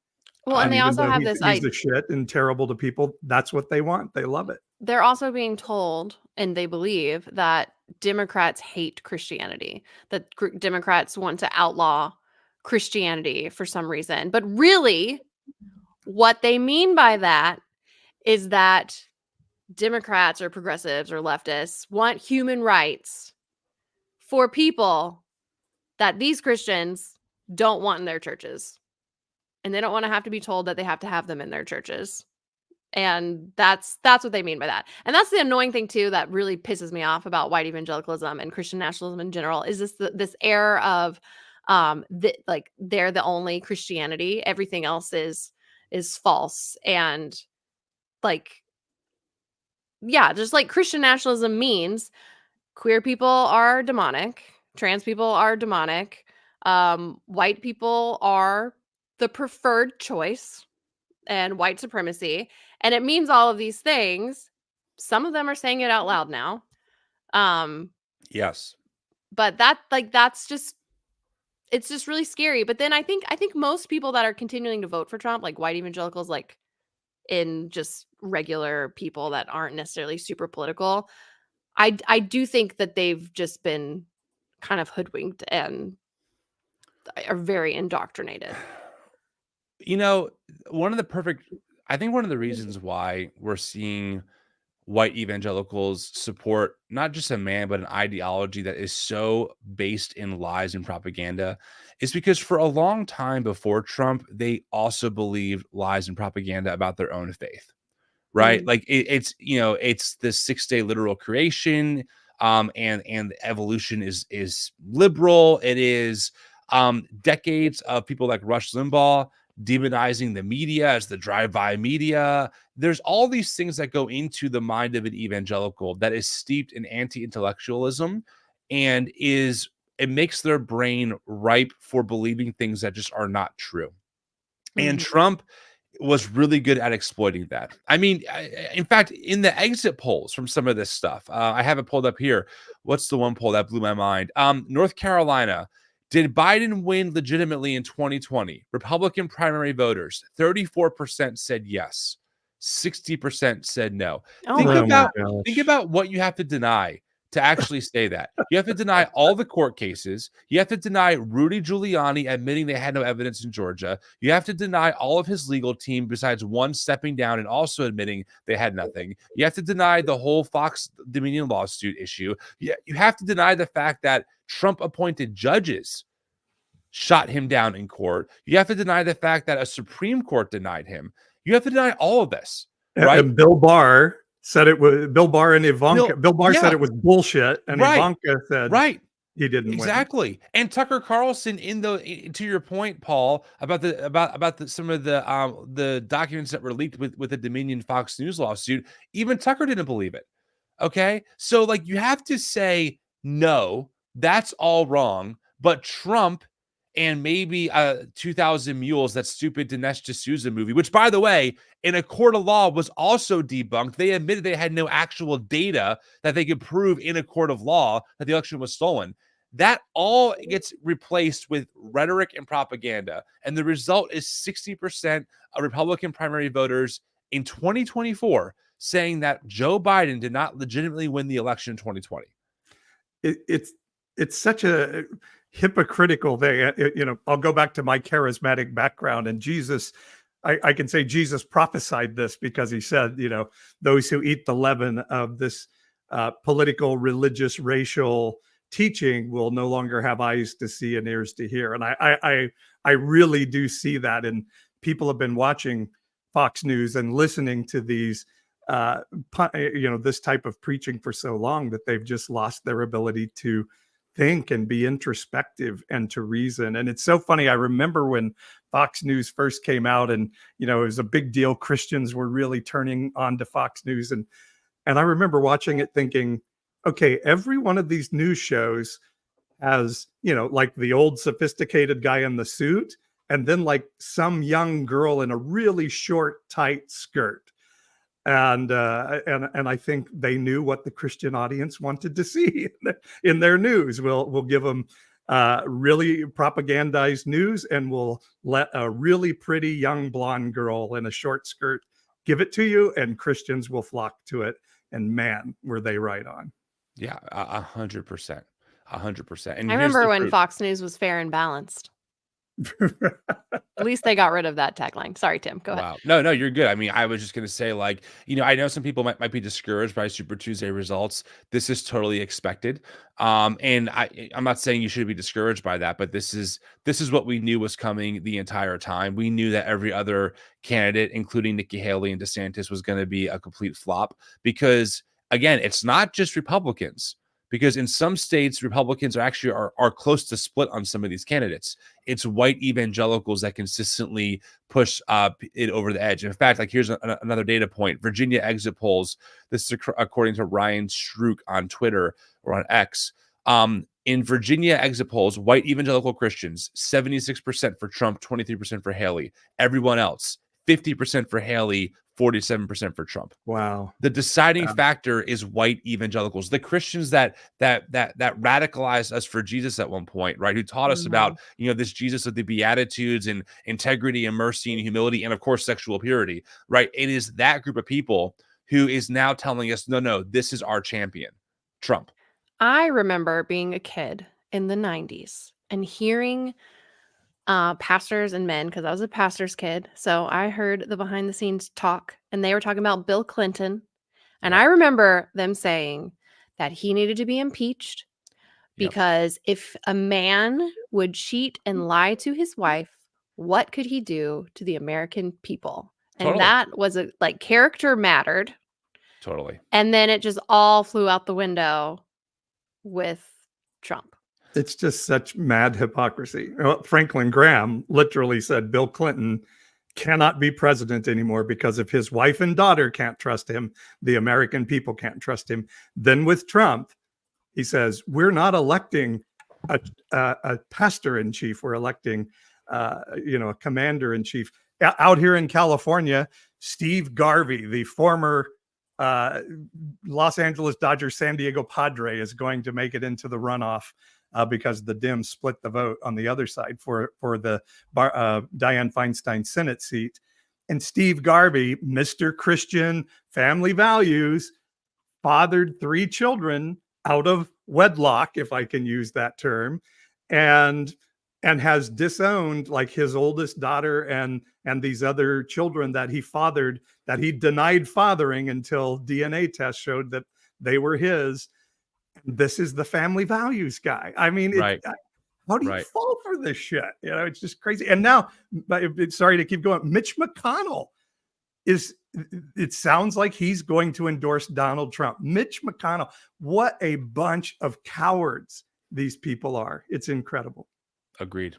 Well, and they also have he's a shit and terrible to people. That's what they want. They love it. They're also being told, and they believe that Democrats hate Christianity, that Democrats want to outlaw Christianity for some reason. But really, what they mean by that is that Democrats or progressives or leftists want human rights for people that these Christians don't want in their churches. And they don't want to have to be told that they have to have them in their churches. And that's what they mean by that. And that's the annoying thing too that really pisses me off about white evangelicalism and Christian nationalism in general is this air of they're the only Christianity. Everything else is false. And just like Christian nationalism means queer people are demonic, trans people are demonic, white people are the preferred choice, and white supremacy. And it means all of these things. Some of them are saying it out loud now. Yes. But it's just really scary. But then I think most people that are continuing to vote for Trump, like white evangelicals, like in just regular people that aren't necessarily super political, I do think that they've just been kind of hoodwinked and are very indoctrinated. I think one of the reasons why we're seeing white evangelicals support not just a man, but an ideology that is so based in lies and propaganda is because for a long time before Trump, they also believed lies and propaganda about their own faith, right? Like it's the 6-day literal creation, and evolution is liberal. It is decades of people like Rush Limbaugh demonizing the media as the drive-by media. There's all these things that go into the mind of an evangelical that is steeped in anti-intellectualism and it makes their brain ripe for believing things that just are not true. And Trump was really good at exploiting that. I mean, in fact, in the exit polls from some of this stuff, I have it pulled up here. What's the one poll that blew my mind? North Carolina, Did Biden win legitimately in 2020? Republican primary voters, 34% said yes. 60% said no. Oh Think my about God. think about what you have to deny to actually say that. You have to deny all the court cases. You have to deny Rudy Giuliani admitting they had no evidence in Georgia. You have to deny all of his legal team besides one stepping down and also admitting they had nothing. You have to deny the whole Fox Dominion lawsuit issue. You have to deny the fact that Trump appointed judges shot him down in court. You have to deny the fact that a Supreme Court denied him. You have to deny all of this, right? And Bill Barr said it was Bill Barr and Ivanka. Bill Barr said it was bullshit, and Ivanka said he didn't exactly. win. And Tucker Carlson, to your point, Paul, about some of the documents that were leaked with the Dominion Fox News lawsuit, even Tucker didn't believe it. Okay, so like you have to say no, that's all wrong. But Trump and maybe 2,000 Mules, that stupid Dinesh D'Souza movie, which, by the way, in a court of law was also debunked. They admitted they had no actual data that they could prove in a court of law that the election was stolen. That all gets replaced with rhetoric and propaganda. And the result is 60% of Republican primary voters in 2024 saying that Joe Biden did not legitimately win the election in 2020. It's such a hypocritical thing. I'll go back to my charismatic background, and Jesus, I can say Jesus prophesied this because he said, those who eat the leaven of this political, religious, racial teaching will no longer have eyes to see and ears to hear. And I really do see that. And people have been watching Fox News and listening to these this type of preaching for so long that they've just lost their ability to think and be introspective and to reason. And it's so funny. I remember when Fox News first came out, and it was a big deal. Christians were really turning on to Fox News, and I remember watching it thinking, okay, every one of these news shows has, like the old sophisticated guy in the suit, and then like some young girl in a really short, tight skirt. And I think they knew what the Christian audience wanted to see in their news. We'll give them really propagandized news, and we'll let a really pretty young blonde girl in a short skirt give it to you, and Christians will flock to it. And man, were they right on. Yeah, 100%. 100%. And I remember when Fox News was fair and balanced. At least they got rid of that tagline. Sorry, Tim. Go ahead. No, you're good. I mean, I was just going to say, like, I know some people might be discouraged by Super Tuesday results. This is totally expected. And I'm not saying you should be discouraged by that, but this is what we knew was coming the entire time. We knew that every other candidate, including Nikki Haley and DeSantis, was going to be a complete flop because, again, it's not just Republicans. Because in some states, Republicans are close to split on some of these candidates. It's white evangelicals that consistently push it over the edge. In fact, like here's another data point. Virginia exit polls, this is according to Ryan Strook on Twitter or on X. In Virginia exit polls, white evangelical Christians, 76% for Trump, 23% for Haley. Everyone else, 50% for Haley, 47% for Trump. Wow. The deciding factor is white evangelicals, the Christians that radicalized us for Jesus at one point, right? Who taught us about, this Jesus of the Beatitudes and integrity and mercy and humility and, of course, sexual purity, right? It is that group of people who is now telling us, no, this is our champion, Trump. I remember being a kid in the 90s and hearing pastors and men, because I was a pastor's kid. So I heard the behind the scenes talk, and they were talking about Bill Clinton. And I remember them saying that he needed to be impeached because if a man would cheat and lie to his wife, what could he do to the American people? And that was character mattered. Totally. And then it just all flew out the window with Trump. It's just such mad hypocrisy. Franklin Graham literally said Bill Clinton cannot be president anymore because if his wife and daughter can't trust him, the American people can't trust him. Then with Trump, he says, we're not electing a pastor in chief. We're electing, a commander in chief. Out here in California, Steve Garvey, the former Los Angeles Dodgers San Diego Padre, is going to make it into the runoff because the Dems split the vote on the other side for the Dianne Feinstein Senate seat. And Steve Garvey, Mr. Christian Family Values, fathered 3 children out of wedlock, if I can use that term, and has disowned like his oldest daughter and these other children that he fathered, that he denied fathering until DNA tests showed that they were his. This is the family values guy. I mean, Right. How do you fall for this shit? You know, it's just crazy. And now, sorry to keep going, Mitch McConnell it sounds like he's going to endorse Donald Trump. Mitch McConnell, what a bunch of cowards these people are. It's incredible. Agreed.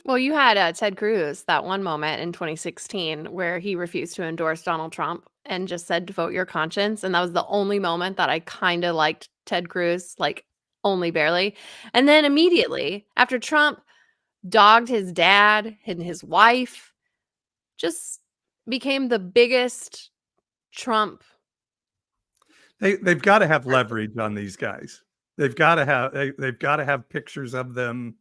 Well, you had Ted Cruz, that one moment in 2016 where he refused to endorse Donald Trump and just said to vote your conscience. And that was the only moment that I kind of liked Ted Cruz, like only barely. And then immediately after Trump dogged his dad and his wife, just became the biggest Trump. They've got to have leverage on these guys. They've got to have pictures of them,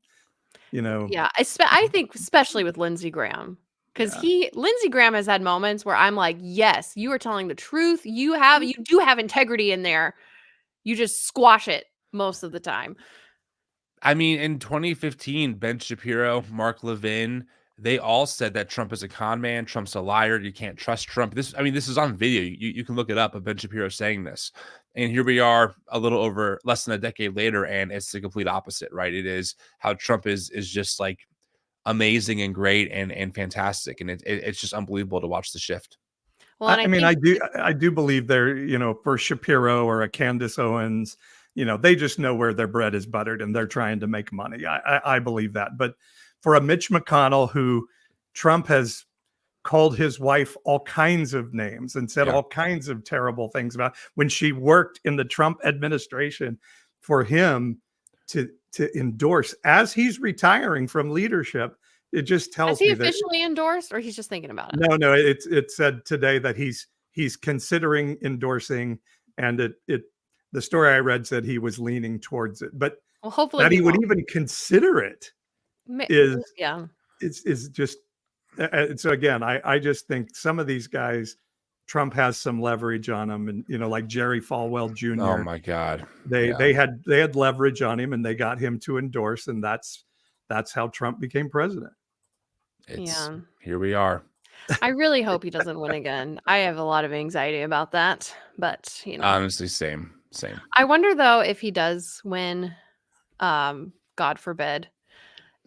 you know. Yeah, I think especially with Lindsey Graham, because Lindsey Graham has had moments where I'm like, yes, you are telling the truth. You do have integrity in there. You just squash it most of the time. I mean, in 2015, Ben Shapiro, Mark Levin, they all said that Trump is a con man. Trump's a liar. You can't trust Trump. This is on video. You can look it up of Ben Shapiro saying this. And here we are a little over less than a decade later, and it's the complete opposite, right? It is how Trump is just like amazing and great and fantastic. And it's just unbelievable to watch the shift. Well, I do believe they're, you know, for Shapiro or a Candace Owens, you know, they just know where their bread is buttered and they're trying to make money. I believe that. But for a Mitch McConnell, who Trump has called his wife all kinds of names and said all kinds of terrible things about when she worked in the Trump administration, for him to endorse as he's retiring from leadership, it just tells me that. Has he officially endorsed, or he's just thinking about it? No, it said today that he's considering endorsing, and the story I read said he was leaning towards it, but hopefully that he would even consider it is just. So again, I just think some of these guys, Trump has some leverage on them, and you know, like Jerry Falwell Jr. Oh my God, they had leverage on him, and they got him to endorse, and that's how Trump became president. Here we are. I really hope he doesn't win again. I have a lot of anxiety about that, but you know, honestly, same. I wonder though if he does win, God forbid,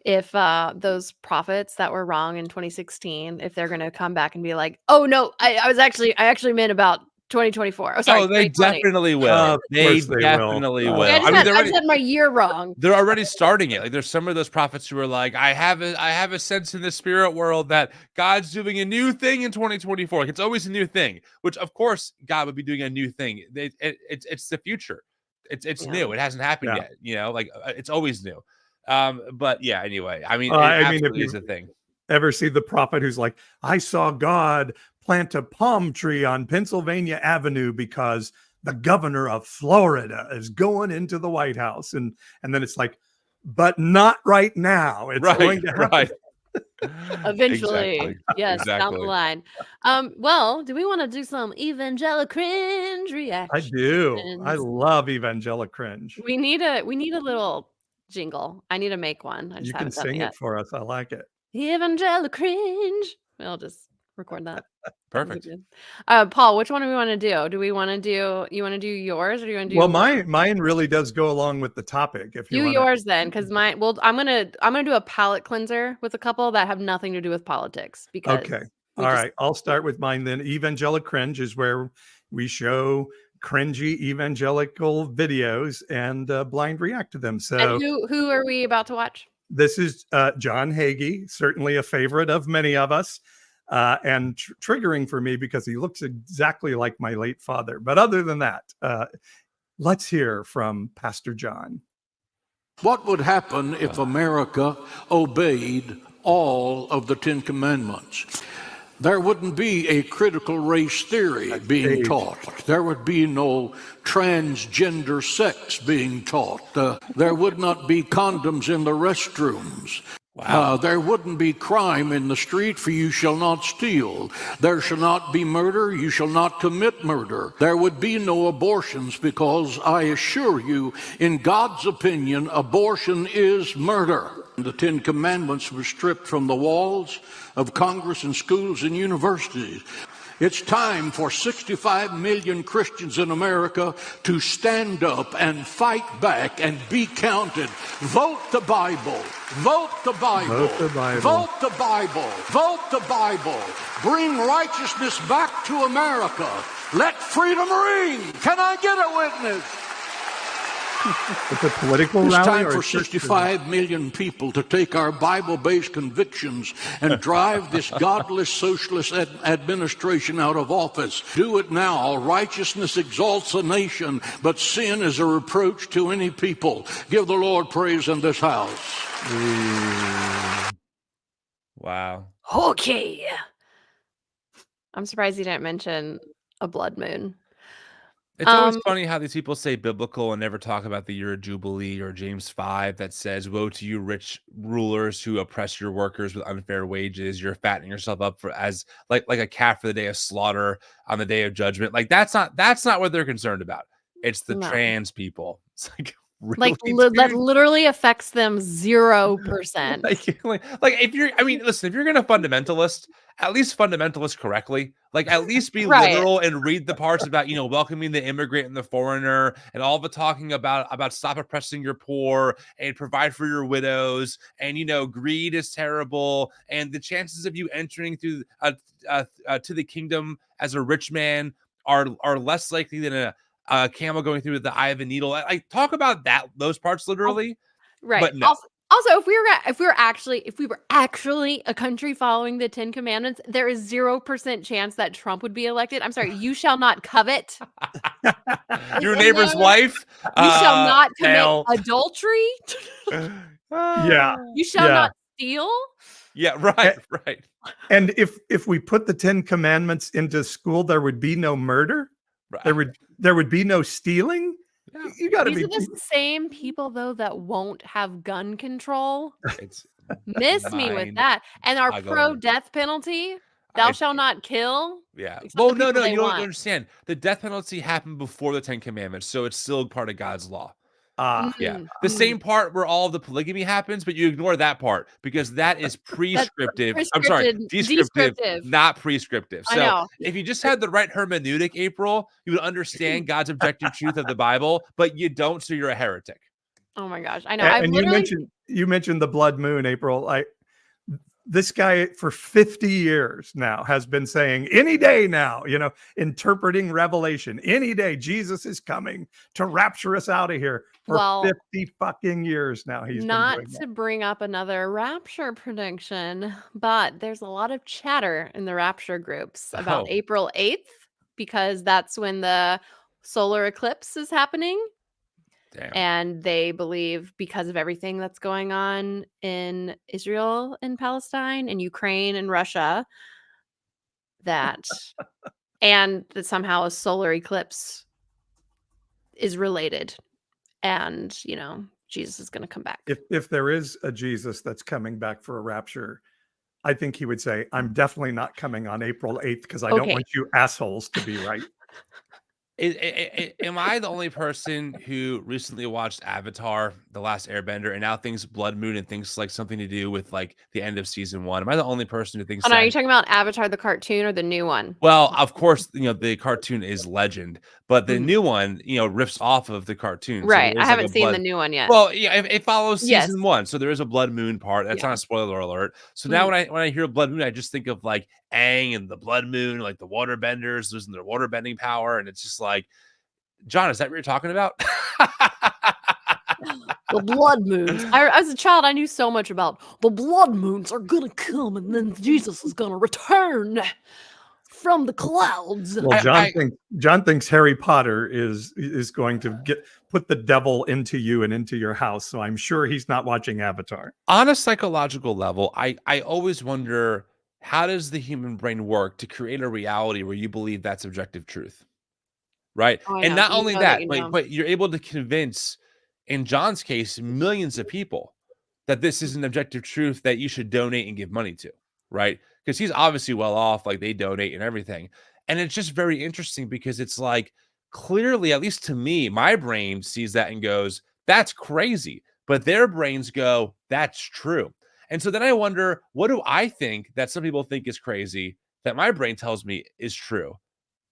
if those prophets that were wrong in 2016, if they're going to come back and be like, oh no, I actually meant about 2024. Oh, sorry. Oh, they definitely will. They definitely will. I said my year wrong. They're already starting it. Like there's some of those prophets who are like, I have a sense in the spirit world that God's doing a new thing in 2024. Like, it's always a new thing, which of course God would be doing a new thing. It's the future. It's new. It hasn't happened yet. You know, like it's always new. But yeah, anyway, I mean, if you is a thing. Ever see the prophet who's like, I saw God plant a palm tree on Pennsylvania Avenue because the governor of Florida is going into the White House. And then it's like, but not right now. It's going to happen. Right. Eventually. Exactly. Yes, down the line. Well, do we want to do some evangelical cringe reactions? I do. I love evangelical cringe. We need a little jingle. I need to make one. I just you can sing it for us. I like it. Evangelical cringe. I'll just record that. Perfect. Paul, which one do we want to do? You want to do yours, or do you want to do? Well, mine really does go along with the topic. If you do yours then, because mine. Well, I'm gonna do a palate cleanser with a couple that have nothing to do with politics. Because okay, all right, I'll start with mine then. Evangelical cringe is where we show cringy evangelical videos and blind react to them. So, and who are we about to watch? This is John Hagee, certainly a favorite of many of us. And triggering for me because he looks exactly like my late father. But other than that, let's hear from Pastor John. What would happen if America obeyed all of the 10 Commandments? There wouldn't be a critical race theory being taught. There would be no transgender sex being taught. There would not be condoms in the restrooms. Wow. There wouldn't be crime in the street, for you shall not steal. There shall not be murder, you shall not commit murder. There would be no abortions, because I assure you, in God's opinion, abortion is murder. The Ten Commandments were stripped from the walls of Congress and schools and universities. It's time for 65 million Christians in America to stand up and fight back and be counted. Vote the Bible. Vote the Bible. Vote the Bible. Vote the Bible. Vote the Bible. Bring righteousness back to America. Let freedom ring. Can I get a witness? It's a political It's rally. time or for a church 65 million people to take our Bible-based convictions and drive this godless socialist administration out of office. Do it now. Righteousness exalts a nation, but sin is a reproach to any people. Give the Lord praise in this house. Wow. Okay. I'm surprised you didn't mention a blood moon. It's always funny how these people say biblical and never talk about the year of Jubilee or James 5 that says, woe to you rich rulers who oppress your workers with unfair wages. You're fattening yourself up for as like a calf for the day of slaughter on the day of judgment. Like that's not what they're concerned about. It's the trans people. It's like really, that literally affects them 0%. like if you're, I mean, listen, if you're gonna fundamentalist, at least fundamentalist correctly. Like at least be Right. literal and read the parts about, welcoming the immigrant and the foreigner and all the talking about stop oppressing your poor and provide for your widows. And, greed is terrible. And the chances of you entering through to the kingdom as a rich man are less likely than a camel going through the eye of a needle. I talk about those parts literally. Right. But no. Also, if we were actually a country following the 10 Commandments, there is 0% chance that Trump would be elected. I'm sorry, you shall not covet your neighbor's wife. You shall not commit hell. adultery. Yeah. You shall not steal. Yeah, right. And if we put the 10 Commandments into school, there would be no murder. Right. There would be no stealing. Yeah. You got to These be are the same people though that won't have gun control. It's Miss me with that. And our pro death penalty, thou shalt not kill. Yeah. It's Well, not the no, people you they don't want. understand. The death penalty happened before the 10 Commandments, so it's still part of God's law. Yeah. The same part where all the polygamy happens, but you ignore that part because that is prescriptive. I'm sorry, descriptive, not prescriptive. So if you just had the right hermeneutic, April, you would understand God's objective truth of the Bible, but you don't, so you're a heretic. Oh my gosh, I know. And you mentioned the blood moon, April. This guy for 50 years now has been saying any day now, interpreting Revelation, any day Jesus is coming to rapture us out of here for 50 fucking years now. He's not to bring up another rapture prediction, but there's a lot of chatter in the rapture groups about April 8th, because that's when the solar eclipse is happening. Damn. And they believe because of everything that's going on in Israel and Palestine and Ukraine and Russia that somehow a solar eclipse is related, and Jesus is going to come back. If there is a Jesus that's coming back for a rapture, I think he would say, I'm definitely not coming on April 8th because I don't want you assholes to be right. Am I the only person who recently watched Avatar, The Last Airbender, and now thinks blood moon and thinks like something to do with like the end of season 1? Am I the only person who thinks are you talking about Avatar the cartoon or the new one? Well, of course, the cartoon is legend, but the new one, riffs off of the cartoon. Right. So I haven't seen the new one yet. Well, yeah, it follows season 1, so there is a blood moon part. That's not a spoiler alert. So now when I hear blood moon, I just think of like Aang and the blood moon, like the water benders losing their water bending power, and it's just like, John, is that what you're talking about? The blood moons. As a child, I knew so much about the blood moons are gonna come, and then Jesus is gonna return from the clouds. Well, John thinks Harry Potter is going to put the devil into you and into your house. So I'm sure he's not watching Avatar. On a psychological level, I always wonder how does the human brain work to create a reality where you believe that's objective truth? Right? Oh, I And know. not You only know that that, you but know. but you're able to convince, in John's case, millions of people that this is an objective truth that you should donate and give money to, right? Because he's obviously well off, like they donate and everything. And it's just very interesting because it's like clearly, at least to me, my brain sees that and goes, that's crazy. But their brains go, that's true. And so then I wonder, what do I think that some people think is crazy that my brain tells me is true?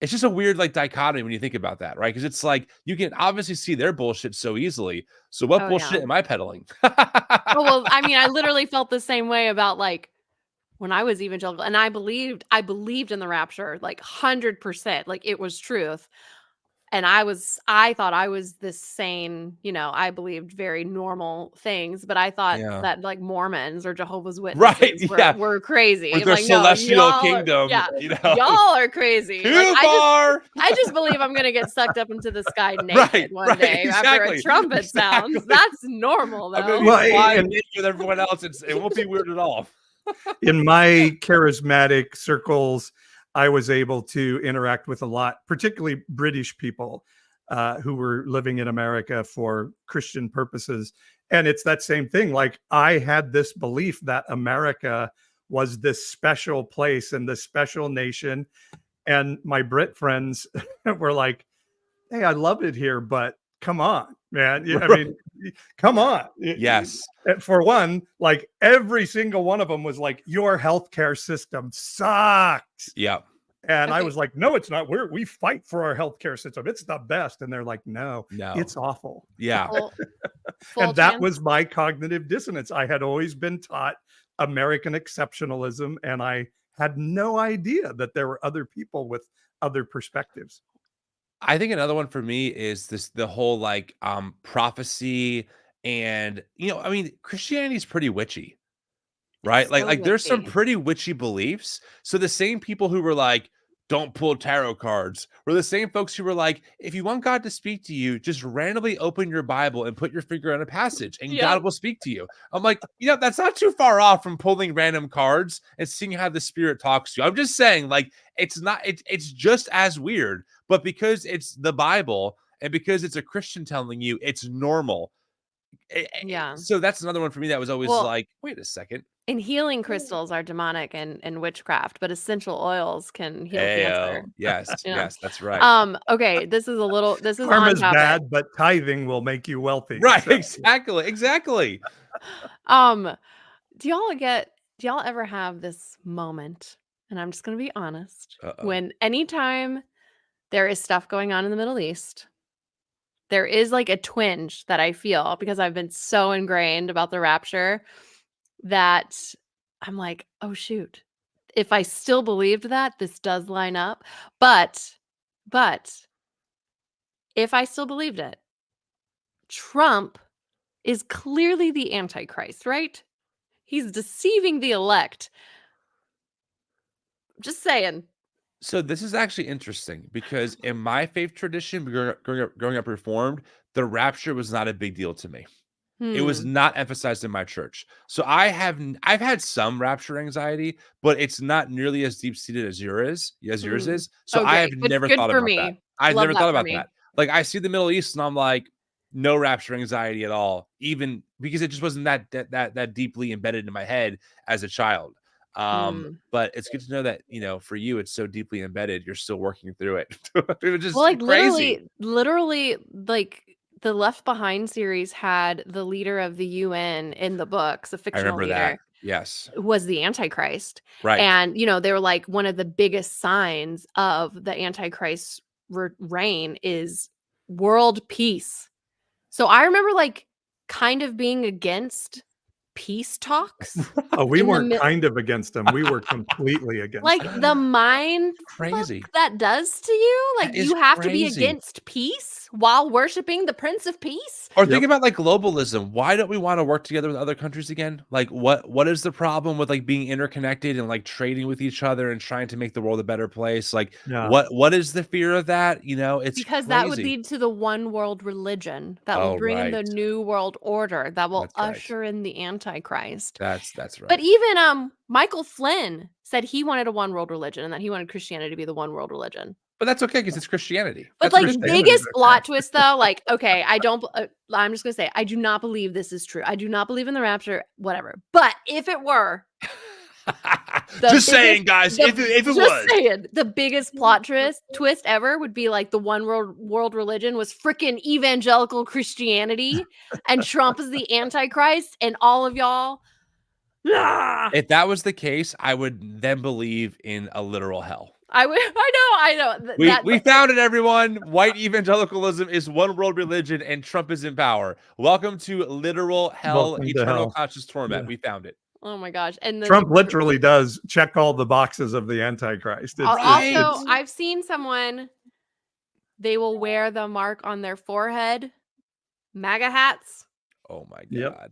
It's just a weird like dichotomy when you think about that, right? Because it's like you can obviously see their bullshit so easily. So what Oh, bullshit yeah. am I peddling? Oh, well, I mean, I literally felt the same way about like when I was evangelical, and I believed in the rapture like 100%, like it was truth. And I thought I was this sane, I believed very normal things, but I thought Yeah. that like Mormons or Jehovah's Right, Witnesses yeah. were crazy. With I'm their like, no, celestial y'all are, kingdom, yeah, you know? y'all are crazy. Like Too far. I just believe I'm gonna get sucked up into the sky Right, naked one right, day after a exactly, trumpet sounds. exactly. That's normal I'm gonna though. be Well, flying and naked with everyone else. It won't be weird at all. in my charismatic circles, I was able to interact with a lot, particularly British people who were living in America for Christian purposes. And it's that same thing. Like I had this belief that America was this special place and this special nation. And my Brit friends were like, hey, I love it here, but come on, man. I mean, come on. Yes. For one, like every single one of them was like, your healthcare system sucks. Yeah. And I Okay. was like, no, it's not. We fight for our healthcare system. It's the best. And they're like, no, it's awful. Yeah. And that was my cognitive dissonance. I had always been taught American exceptionalism, and I had no idea that there were other people with other perspectives. I think another one for me is the whole like prophecy and I mean Christianity is pretty witchy, right? So Like there's some witchy. pretty witchy beliefs. So the same people who were like, don't pull tarot cards were the same folks who were like, if you want God to speak to you, just randomly open your Bible and put your finger on a passage and God will speak to you. I'm like, that's not too far off from pulling random cards and seeing how the spirit talks to you. I'm just saying, like, it's not, it's just as weird, but because it's the Bible and because it's a Christian telling you it's normal. Yeah. So that's another one for me that was always like, wait a second. And healing crystals are demonic and witchcraft, but essential oils can heal cancer. Yes, yes, that's right. Okay, this is on Karma's topic. bad, but tithing will make you wealthy. Right, So. exactly. Do y'all ever have this moment? And I'm just gonna be honest. When anytime there is stuff going on in the Middle East, there is like a twinge that I feel because I've been so ingrained about the rapture that I'm like, oh shoot, if I still believed that, this does line up. But if I still believed it, Trump is clearly the Antichrist, right? He's deceiving the elect. Just saying. So this is actually interesting because in my faith tradition, growing up Reformed, the rapture was not a big deal to me. It was not emphasized in my church. So I've had some rapture anxiety, but it's not nearly as deep seated as yours is. So I have never thought about that. I've never thought about that. Like I see the Middle East and I'm like, no rapture anxiety at all, even because it just wasn't that deeply embedded in my head as a child. But it's good to know that for you it's so deeply embedded. You're still working through it. It was just like crazy. literally, like the Left Behind series had the leader of the UN in the books, a I fictional remember leader. that. Yes. Was the Antichrist. Right. And, they were like, one of the biggest signs of the Antichrist reign is world peace. So I remember like kind of being against peace talks. Oh, we weren't kind of against them. We were completely against like them. the mind crazy that does to you. Like you have to be against peace while worshiping the Prince of Peace. Or think about like globalism. Why don't we want to work together with other countries again? Like what is the problem with like being interconnected and like trading with each other and trying to make the world a better place? Like what is the fear of that? It's because crazy. that would lead to the one world religion that will bring in the new world order that will usher in the Antichrist. Antichrist. That's right. But even Michael Flynn said he wanted a one world religion and that he wanted Christianity to be the one world religion. But that's okay because it's Christianity. But That's like biggest plot twist though, like, okay, I'm just gonna say, I do not believe this is true. I do not believe in the rapture, whatever. But if it were, just saying, guys, if it was. Saying, the biggest plot twist ever would be like the one world religion was freaking evangelical Christianity, and Trump is the Antichrist, and all of y'all. If that was the case, I would then believe in a literal hell. I know. We found it, everyone. White evangelicalism is one world religion, and Trump is in power. Welcome to literal hell, eternal conscious torment. Yeah. We found it. Oh my gosh! And Trump literally does check all the boxes of the Antichrist. I've seen someone. They will wear the mark on their forehead, MAGA hats. Oh my god! Yep.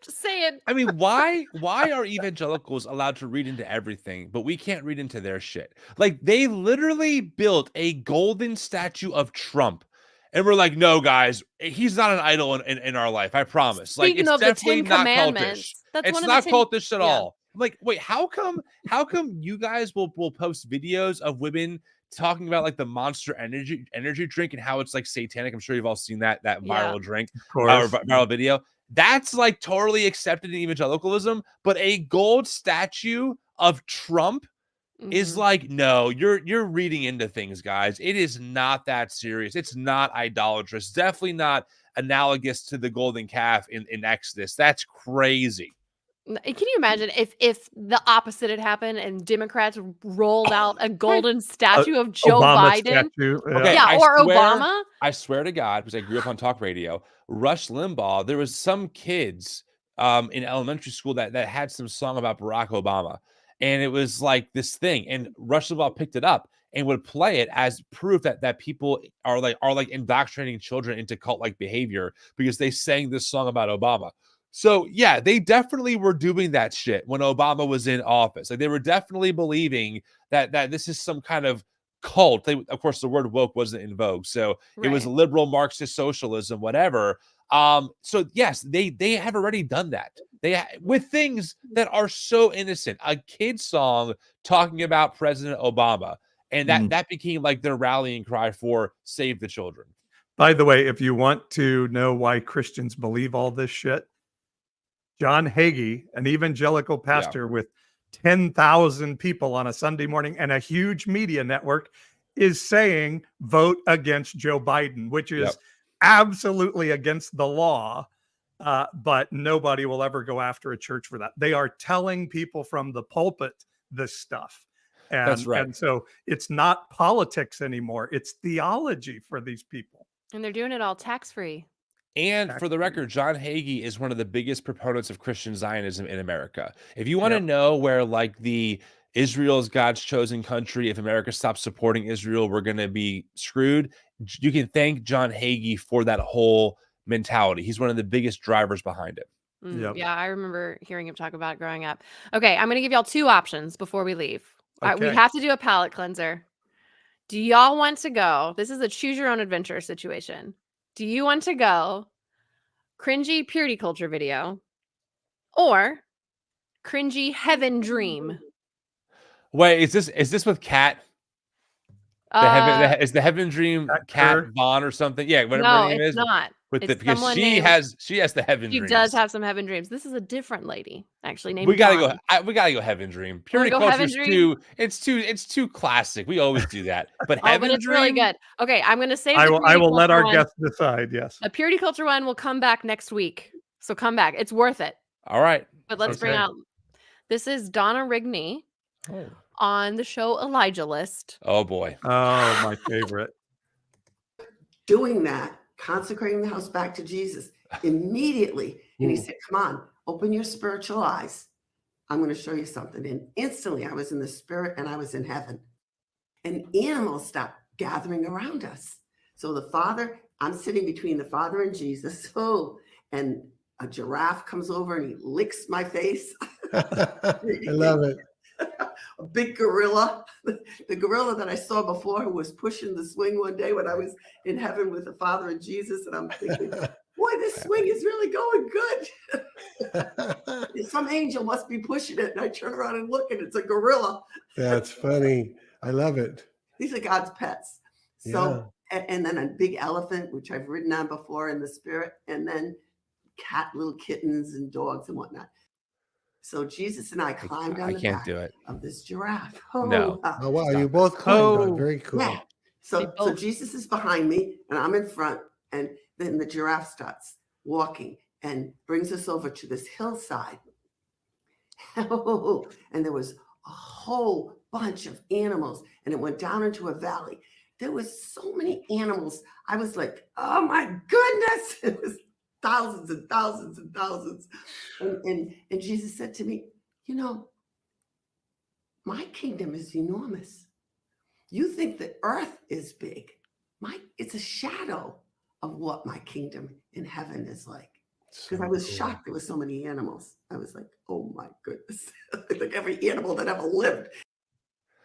Just saying. I mean, why are evangelicals allowed to read into everything, but we can't read into their shit? Like, they literally built a golden statue of Trump, and we're like, no, guys, he's not an idol in our life. I promise. Speaking like, it's definitely not cultish. It's not cultish at all. I'm like, wait, how come you guys will post videos of women talking about like the Monster energy drink and how it's like satanic? I'm sure you've all seen that viral drink or viral video. That's like totally accepted in evangelicalism, but a gold statue of Trump is like, no, you're reading into things, guys. It is not that serious. It's not idolatrous. Definitely not analogous to the golden calf in Exodus. That's crazy. Can you imagine if the opposite had happened and Democrats rolled out a golden statue of Joe Biden? Okay, Obama? I swear to God, because I grew up on talk radio, Rush Limbaugh, there was some kids in elementary school that had some song about Barack Obama. And it was like this thing. And Rush Limbaugh picked it up and would play it as proof that people are like indoctrinating children into cult-like behavior because they sang this song about Obama. So yeah, they definitely were doing that shit when Obama was in office. Like, they were definitely believing that this is some kind of cult. Of course, the word woke wasn't in vogue, so it was liberal Marxist socialism, whatever. So yes, they have already done that. With things that are so innocent. A kid's song talking about President Obama, and that became like their rallying cry for save the children. By the way, if you want to know why Christians believe all this shit, John Hagee, an evangelical pastor with 10,000 people on a Sunday morning and a huge media network, is saying vote against Joe Biden, which is absolutely against the law. But nobody will ever go after a church for that. They are telling people from the pulpit this stuff. And, that's right. And so it's not politics anymore. It's theology for these people. And they're doing it all tax-free. And for the record, John Hagee is one of the biggest proponents of Christian Zionism in America. If you want to know where like the Israel is God's chosen country, if America stops supporting Israel, we're going to be screwed. You can thank John Hagee for that whole mentality. He's one of the biggest drivers behind it. Yeah, I remember hearing him talk about it growing up. Okay, I'm going to give y'all two options before we leave. We have to do a palate cleanser. Do y'all want to go? This is a choose your own adventure situation. Do you want to go cringy purity culture video or cringy heaven dream? Wait, is this with Kat? Is the heaven dream Kat Vaughn or something? Yeah, whatever her name is. No, it's not. Because she has the heaven dreams. She does have some heaven dreams. This is a different lady, actually, named we gotta go heaven dream. Purity culture is too classic. We always do that. But heaven it's dream, really good. Okay, I'm gonna save I will let our guests decide. Yes. The purity culture one will come back next week. So come back. It's worth it. All right. But let's bring out, this is Donna Rigney on the show Elijah List. Oh boy. Oh, my favorite. Doing that, consecrating the house back to Jesus immediately. And he said, come on, open your spiritual eyes. I'm going to show you something. And instantly I was in the spirit and I was in heaven. And animals stopped gathering around us. So the Father, I'm sitting between the Father and Jesus. And a giraffe comes over and he licks my face. I love it. A big gorilla, the gorilla that I saw before, who was pushing the swing one day when I was in heaven with the Father and Jesus. And I'm thinking, boy, boy, this swing is really going good. Some angel must be pushing it. And I turn around and look, and it's a gorilla. That's funny. I love it. These are God's pets. So, and then a big elephant, which I've ridden on before in the spirit, and then little kittens and dogs and whatnot. So Jesus and I climbed on the back of this giraffe. No. Oh, wow. You both climbed on. Very cool. Yeah. So Jesus is behind me and I'm in front. And then the giraffe starts walking and brings us over to this hillside. And there was a whole bunch of animals and it went down into a valley. There was so many animals. I was like, oh my goodness. It was thousands and thousands and thousands. And Jesus said to me, you know, my kingdom is enormous. You think the earth is big. It's a shadow of what my kingdom in heaven is like. Because I was shocked there were so many animals. I was like, oh my goodness. Like every animal that ever lived.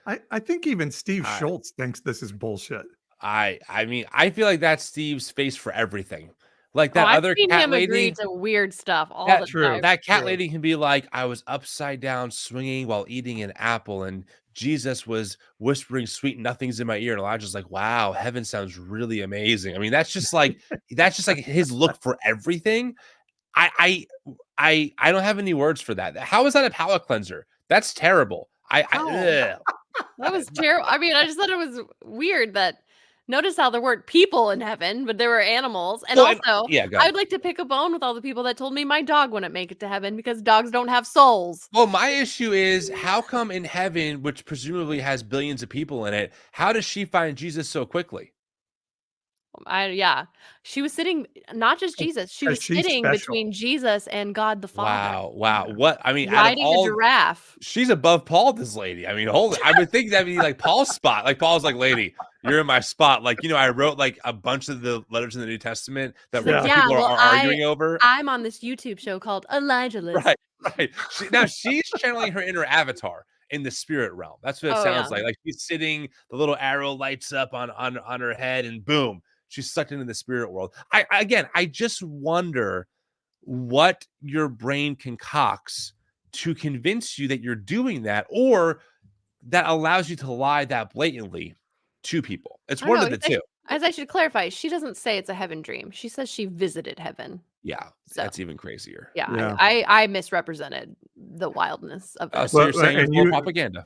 I think even Steve Schultz thinks this is bullshit. I mean, I feel like that's Steve's face for everything. Like that other cat lady. Agree to weird stuff all the time. That cat lady can be like, I was upside down swinging while eating an apple, and Jesus was whispering sweet nothings in my ear, and Elijah's like, wow, heaven sounds really amazing. I mean, that's just like his look for everything. I don't have any words for that. How is that a palate cleanser? That's terrible. That was terrible. I mean, I just thought it was weird that. Notice how there weren't people in heaven, but there were animals. And I would like to pick a bone with all the people that told me my dog wouldn't make it to heaven because dogs don't have souls. Well, my issue is how come in heaven, which presumably has billions of people in it, how does she find Jesus so quickly? She was sitting, not just Jesus, she was sitting between Jesus and God the Father. Wow. What? I mean, riding a giraffe. She's above Paul, this lady. I mean, I would think that'd be like Paul's spot. Like Paul's like, lady, you're in my spot. Like, you know, I wrote like a bunch of the letters in the New Testament that people are arguing over. I'm on this YouTube show called Elijah List. Right. She's channeling her inner avatar in the spirit realm. That's what it sounds like. Like she's sitting, the little arrow lights up on her head, and boom, she's sucked into the spirit world. I just wonder what your brain concocts to convince you that you're doing that, or that allows you to lie that blatantly to people. It's one of the two. As I should clarify, she doesn't say it's a heaven dream. She says she visited heaven. Yeah, that's even crazier. Yeah. I misrepresented the wildness of it. So you're saying it's more propaganda.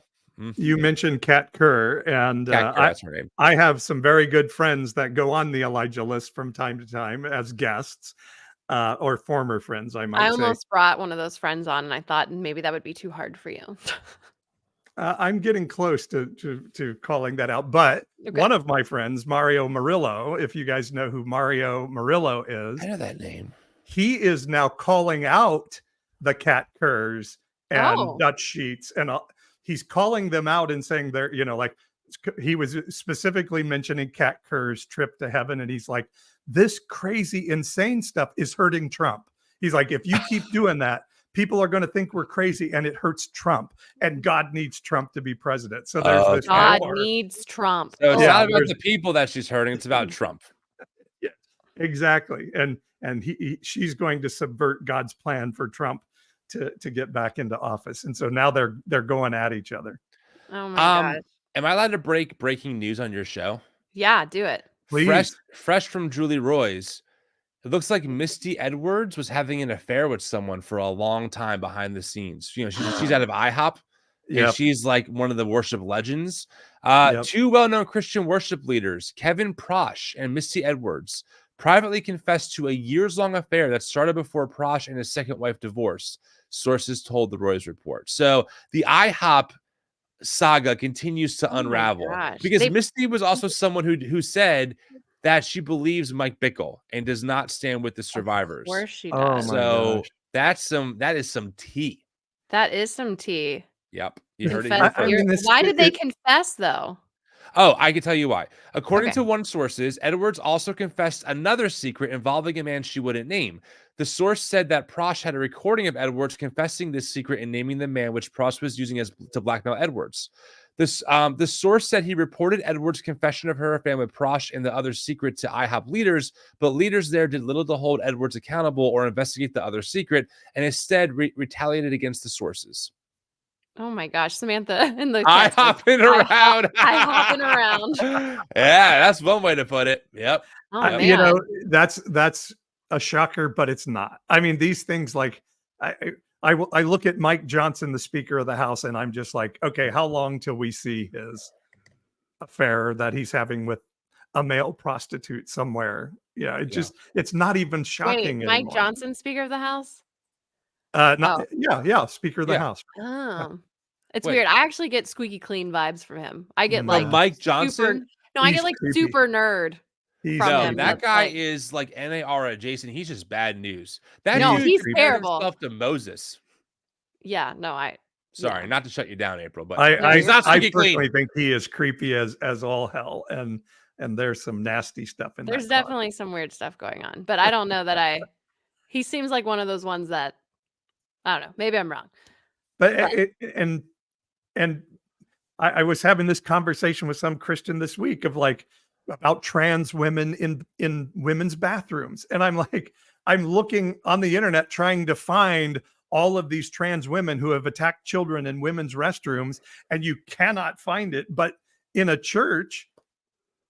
You mentioned Kat Kerr, and that's her name. I have some very good friends that go on the Elijah List from time to time as guests, or former friends, I might say. I almost brought one of those friends on, and I thought maybe that would be too hard for you. I'm getting close to calling that out, but one of my friends, Mario Murillo, if you guys know who Mario Murillo is, I know that name. He is now calling out the Kat Kerrs and Dutch Sheets, and he's calling them out and saying they're, you know, like he was specifically mentioning Kat Kerr's trip to heaven, and he's like, this crazy, insane stuff is hurting Trump. He's like, if you keep doing that, people are going to think we're crazy, and it hurts Trump, and God needs Trump to be president. So there's this God needs Trump. So it's not about the people that she's hurting; it's about Trump. Yeah, exactly. And she's going to subvert God's plan for Trump to get back into office, and so now they're going at each other. Oh my God! Am I allowed to break breaking news on your show? Yeah, do it. Please. Fresh from Julie Roy's. It looks like Misty Edwards was having an affair with someone for a long time behind the scenes. You know, she's out of IHOP, and she's like one of the worship legends. Two well-known Christian worship leaders, Kevin Prosh and Misty Edwards, privately confessed to a years-long affair that started before Prosh and his second wife divorced, sources told the Roy's report. So the IHOP saga continues to unravel because Misty was also someone who said that she believes Mike Bickle and does not stand with the survivors. Of course she does. So that is some tea. That is some tea. Yep. You heard it. Why did they confess though? Oh, I can tell you why. According to one sources, Edwards also confessed another secret involving a man she wouldn't name. The source said that Prosh had a recording of Edwards confessing this secret and naming the man, which Prosh was using to blackmail Edwards. The source said he reported Edwards' confession of her affair with Prosh and the other's secret to IHOP leaders, but leaders there did little to hold Edwards accountable or investigate the other's secret, and instead retaliated against the sources. Oh my gosh, Samantha in the I text, like, hopping around. I hopping around. Yeah, that's one way to put it. Yep. Oh Yep. man. You know, that's a shocker, but it's not. I mean, these things, like, I look at Mike Johnson, the Speaker of the House, and I'm just like, okay, how long till we see his affair that he's having with a male prostitute somewhere? Yeah, it's not even shocking Wait, anymore. Mike Johnson, Speaker of the House? Yeah, Speaker of the House. Oh. It's Wait. weird. I actually get squeaky clean vibes from him. I get No. like Mike super, Johnson? no, I He's get like creepy. super nerd. He's from No, him. that That's guy like- is like NAR adjacent. He's just bad news. That No, dude he's compared terrible. himself to Moses. Yeah, no, Sorry, not to shut you down, April, but I he's not squeaky personally clean. think he is creepy as all hell, and there's some nasty stuff in There's that closet. definitely some weird stuff going on, but I don't know that he seems like one of those ones that, I don't know, maybe I'm wrong. But I was having this conversation with some Christian this week of like about trans women in women's bathrooms, and I'm like, I'm looking on the internet trying to find all of these trans women who have attacked children in women's restrooms, and you cannot find it. But in a church,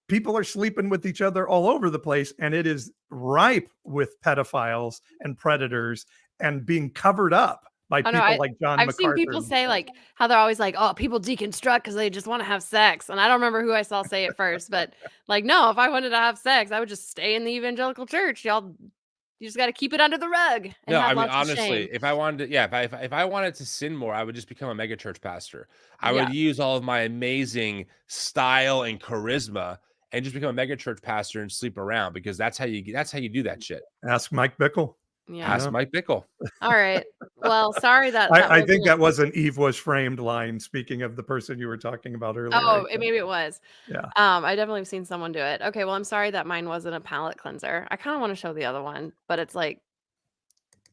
people are sleeping with each other all over the place, and it is ripe with pedophiles and predators and being covered up by people like John I've MacArthur. seen people say like how they're always like, oh, people deconstruct because they just want to have sex. And I don't remember who I saw say it first, but like, no, if I wanted to have sex, I would just stay in the evangelical church. You just got to keep it under the rug. And No, have I mean, lots of honestly, shame. if I wanted to, if I wanted to sin more, I would just become a mega church pastor. I would use all of my amazing style and charisma and just become a mega church pastor and sleep around, because that's how you do that shit. Ask Mike Bickle. Yeah. Ask Mike Bickle. All right. Well, sorry that I think that was an Eve was framed line. Speaking of the person you were talking about earlier. Oh, maybe it was. Yeah. I definitely have seen someone do it. Okay. Well, I'm sorry that mine wasn't a palate cleanser. I kind of want to show the other one, but it's like,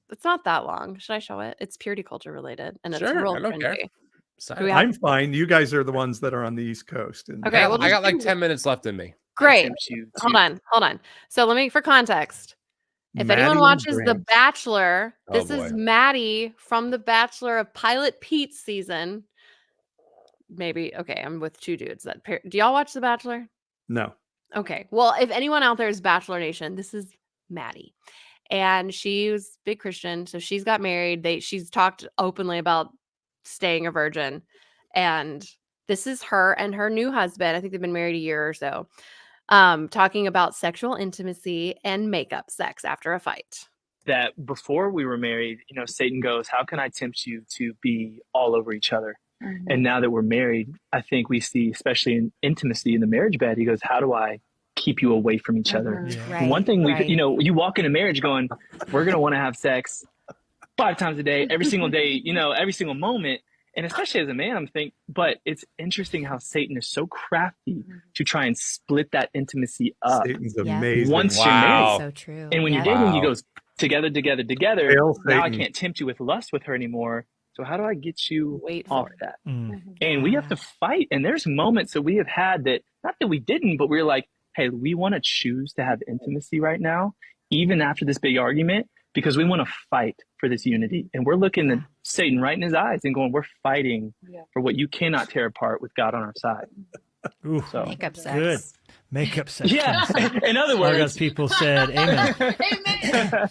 it's not that long. Should I show it? It's purity culture related, and it's real I don't care. trendy. I'm fine. You guys are the ones that are on the East Coast. And Okay, well, I got like 10 minutes left in me. Great. Hold on. So let me, for context, if anyone watches The Bachelor, this is Maddie from The Bachelor of Pilot Pete's season. Maybe, okay, I'm with two dudes. Do y'all watch The Bachelor? No. Okay. Well, if anyone out there is Bachelor Nation, this is Maddie. And she was big Christian, so she's got married. She's talked openly about staying a virgin. And this is her and her new husband. I think they've been married a year or so. Talking about sexual intimacy and makeup sex after a fight. That before we were married, Satan goes, how can I tempt you to be all over each other? Mm-hmm. And now that we're married, I think we see, especially in intimacy in the marriage bed, he goes, how do I keep you away from each other? Yeah. Right, one thing you walk into marriage going, we're going to want to have sex 5 times a day, every single day, every single moment. And especially as a man, I'm thinking, but it's interesting how Satan is so crafty to try and split that intimacy up. Satan's amazing. Once you're married. So true. And when you're dating, he goes together. Now I can't tempt you with lust with her anymore. So how do I get you off that? And we have to fight. And there's moments that we have had that, not that we didn't, but we're like, hey, we want to choose to have intimacy right now, even after this big argument, because we want to fight for this unity. And we're looking at Satan right in his eyes and going, we're fighting for what you cannot tear apart with God on our side. Ooh, so makeup sex. Good. Makeup sex. Yeah. In other words, as people said, amen. Amen.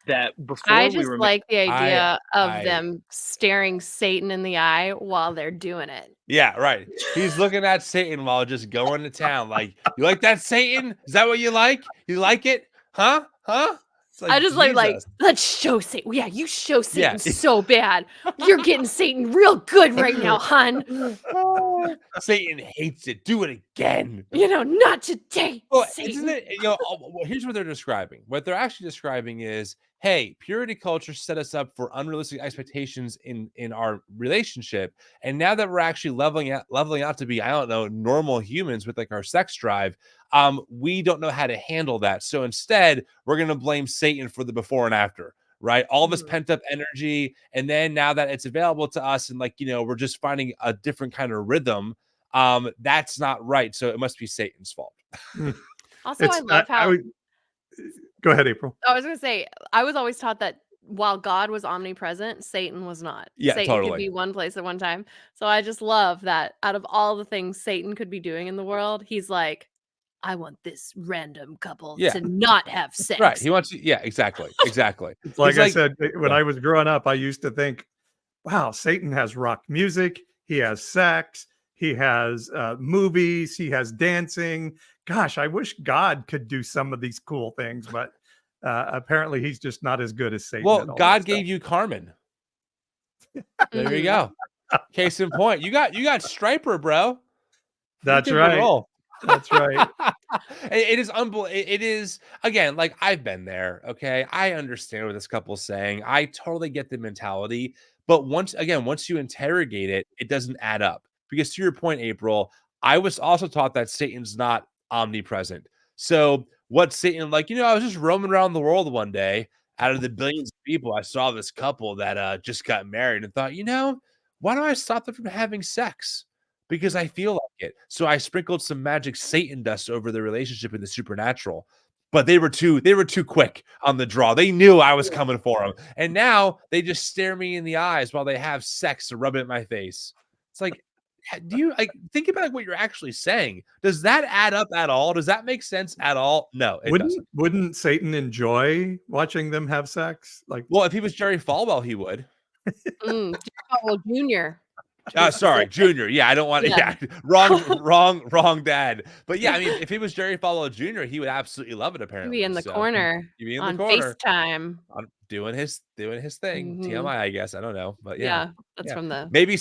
That before I just like the idea of them staring Satan in the eye while they're doing it. Yeah, right. He's looking at Satan while just going to town. Like, you like that, Satan? Is that what you like? You like it? Huh? Like, I just like, let's show Satan. Yeah, you show Satan so bad. You're getting Satan real good right now, hon. Satan hates it. Do it again. Not today. Well, Satan. Isn't it? Here's what they're describing. What they're actually describing is, hey, purity culture set us up for unrealistic expectations in our relationship, and now that we're actually leveling out to be, I don't know, normal humans with like our sex drive, we don't know how to handle that. So instead, we're going to blame Satan for the before and after, right? All this pent up energy. And then now that it's available to us and like, we're just finding a different kind of rhythm. That's not right. So it must be Satan's fault. Also, I love how. Go ahead, April. I was going to say, I was always taught that while God was omnipresent, Satan was not. Yeah, Satan totally. could be one place at one time. So I just love that out of all the things Satan could be doing in the world, he's like, I want this random couple to not have sex. Right. He wants to, exactly. It's like I said, when I was growing up, I used to think, wow, Satan has rock music. He has sex. He has movies. He has dancing. Gosh, I wish God could do some of these cool things, but apparently he's just not as good as Satan. Well, God gave you Carmen. There you go. Case in point. You got Striper, bro. That's right. That's right. It is unbelievable. It is, again, like I've been there. Okay. I understand what this couple's saying. I totally get the mentality. But once you interrogate it, it doesn't add up. Because to your point, April, I was also taught that Satan's not omnipresent. So what Satan, I was just roaming around the world one day. Out of the billions of people, I saw this couple that just got married and thought, why don't I stop them from having sex? Because I feel like it. So I sprinkled some magic Satan dust over the relationship in the supernatural. But they were too quick on the draw. They knew I was coming for them. And now they just stare me in the eyes while they have sex to rub it in my face. It's like, do you think about what you're actually saying? Does that add up at all? Does that make sense at all? No, it doesn't. Wouldn't Satan enjoy watching them have sex? Well, if he was Jerry Falwell, he would. Junior. Sorry, Junior. Yeah, I don't want. Yeah, wrong dad. But yeah, I mean, if he was Jerry Falwell Jr., he would absolutely love it. Apparently, he'd be in the corner. He'd be in on the corner FaceTime, doing his thing. TMI, I guess. I don't know, but that's from the maybe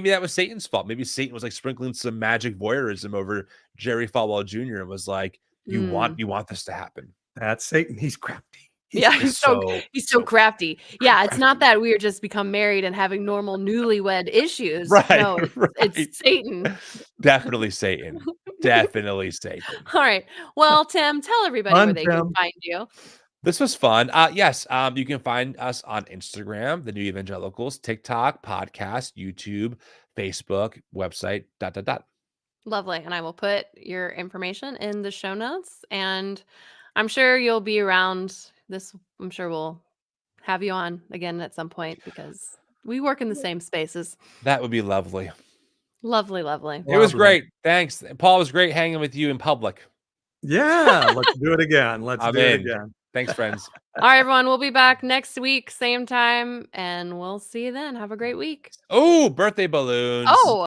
that was Satan's fault. Maybe Satan was like sprinkling some magic voyeurism over Jerry Falwell Jr. and was like, "You want this to happen." That's Satan. He's crafty. He's so crafty. Yeah, it's not that we're just become married and having normal newlywed issues. Right. No, it's Satan. Definitely Satan. Definitely Satan. All right. Well, Tim, tell everybody where they can find you. This was fun. Yes. You can find us on Instagram, the New Evangelicals, TikTok, podcast, YouTube, Facebook, website, ... Lovely. And I will put your information in the show notes, and I'm sure you'll be around. I'm sure we'll have you on again at some point because we work in the same spaces. That would be lovely. Lovely. It was great. Thanks. Paul, it was great hanging with you in public. Yeah. Let's do it again. Let's do it again. Thanks, friends. All right, everyone. We'll be back next week, same time, and we'll see you then. Have a great week. Oh, birthday balloons. Oh.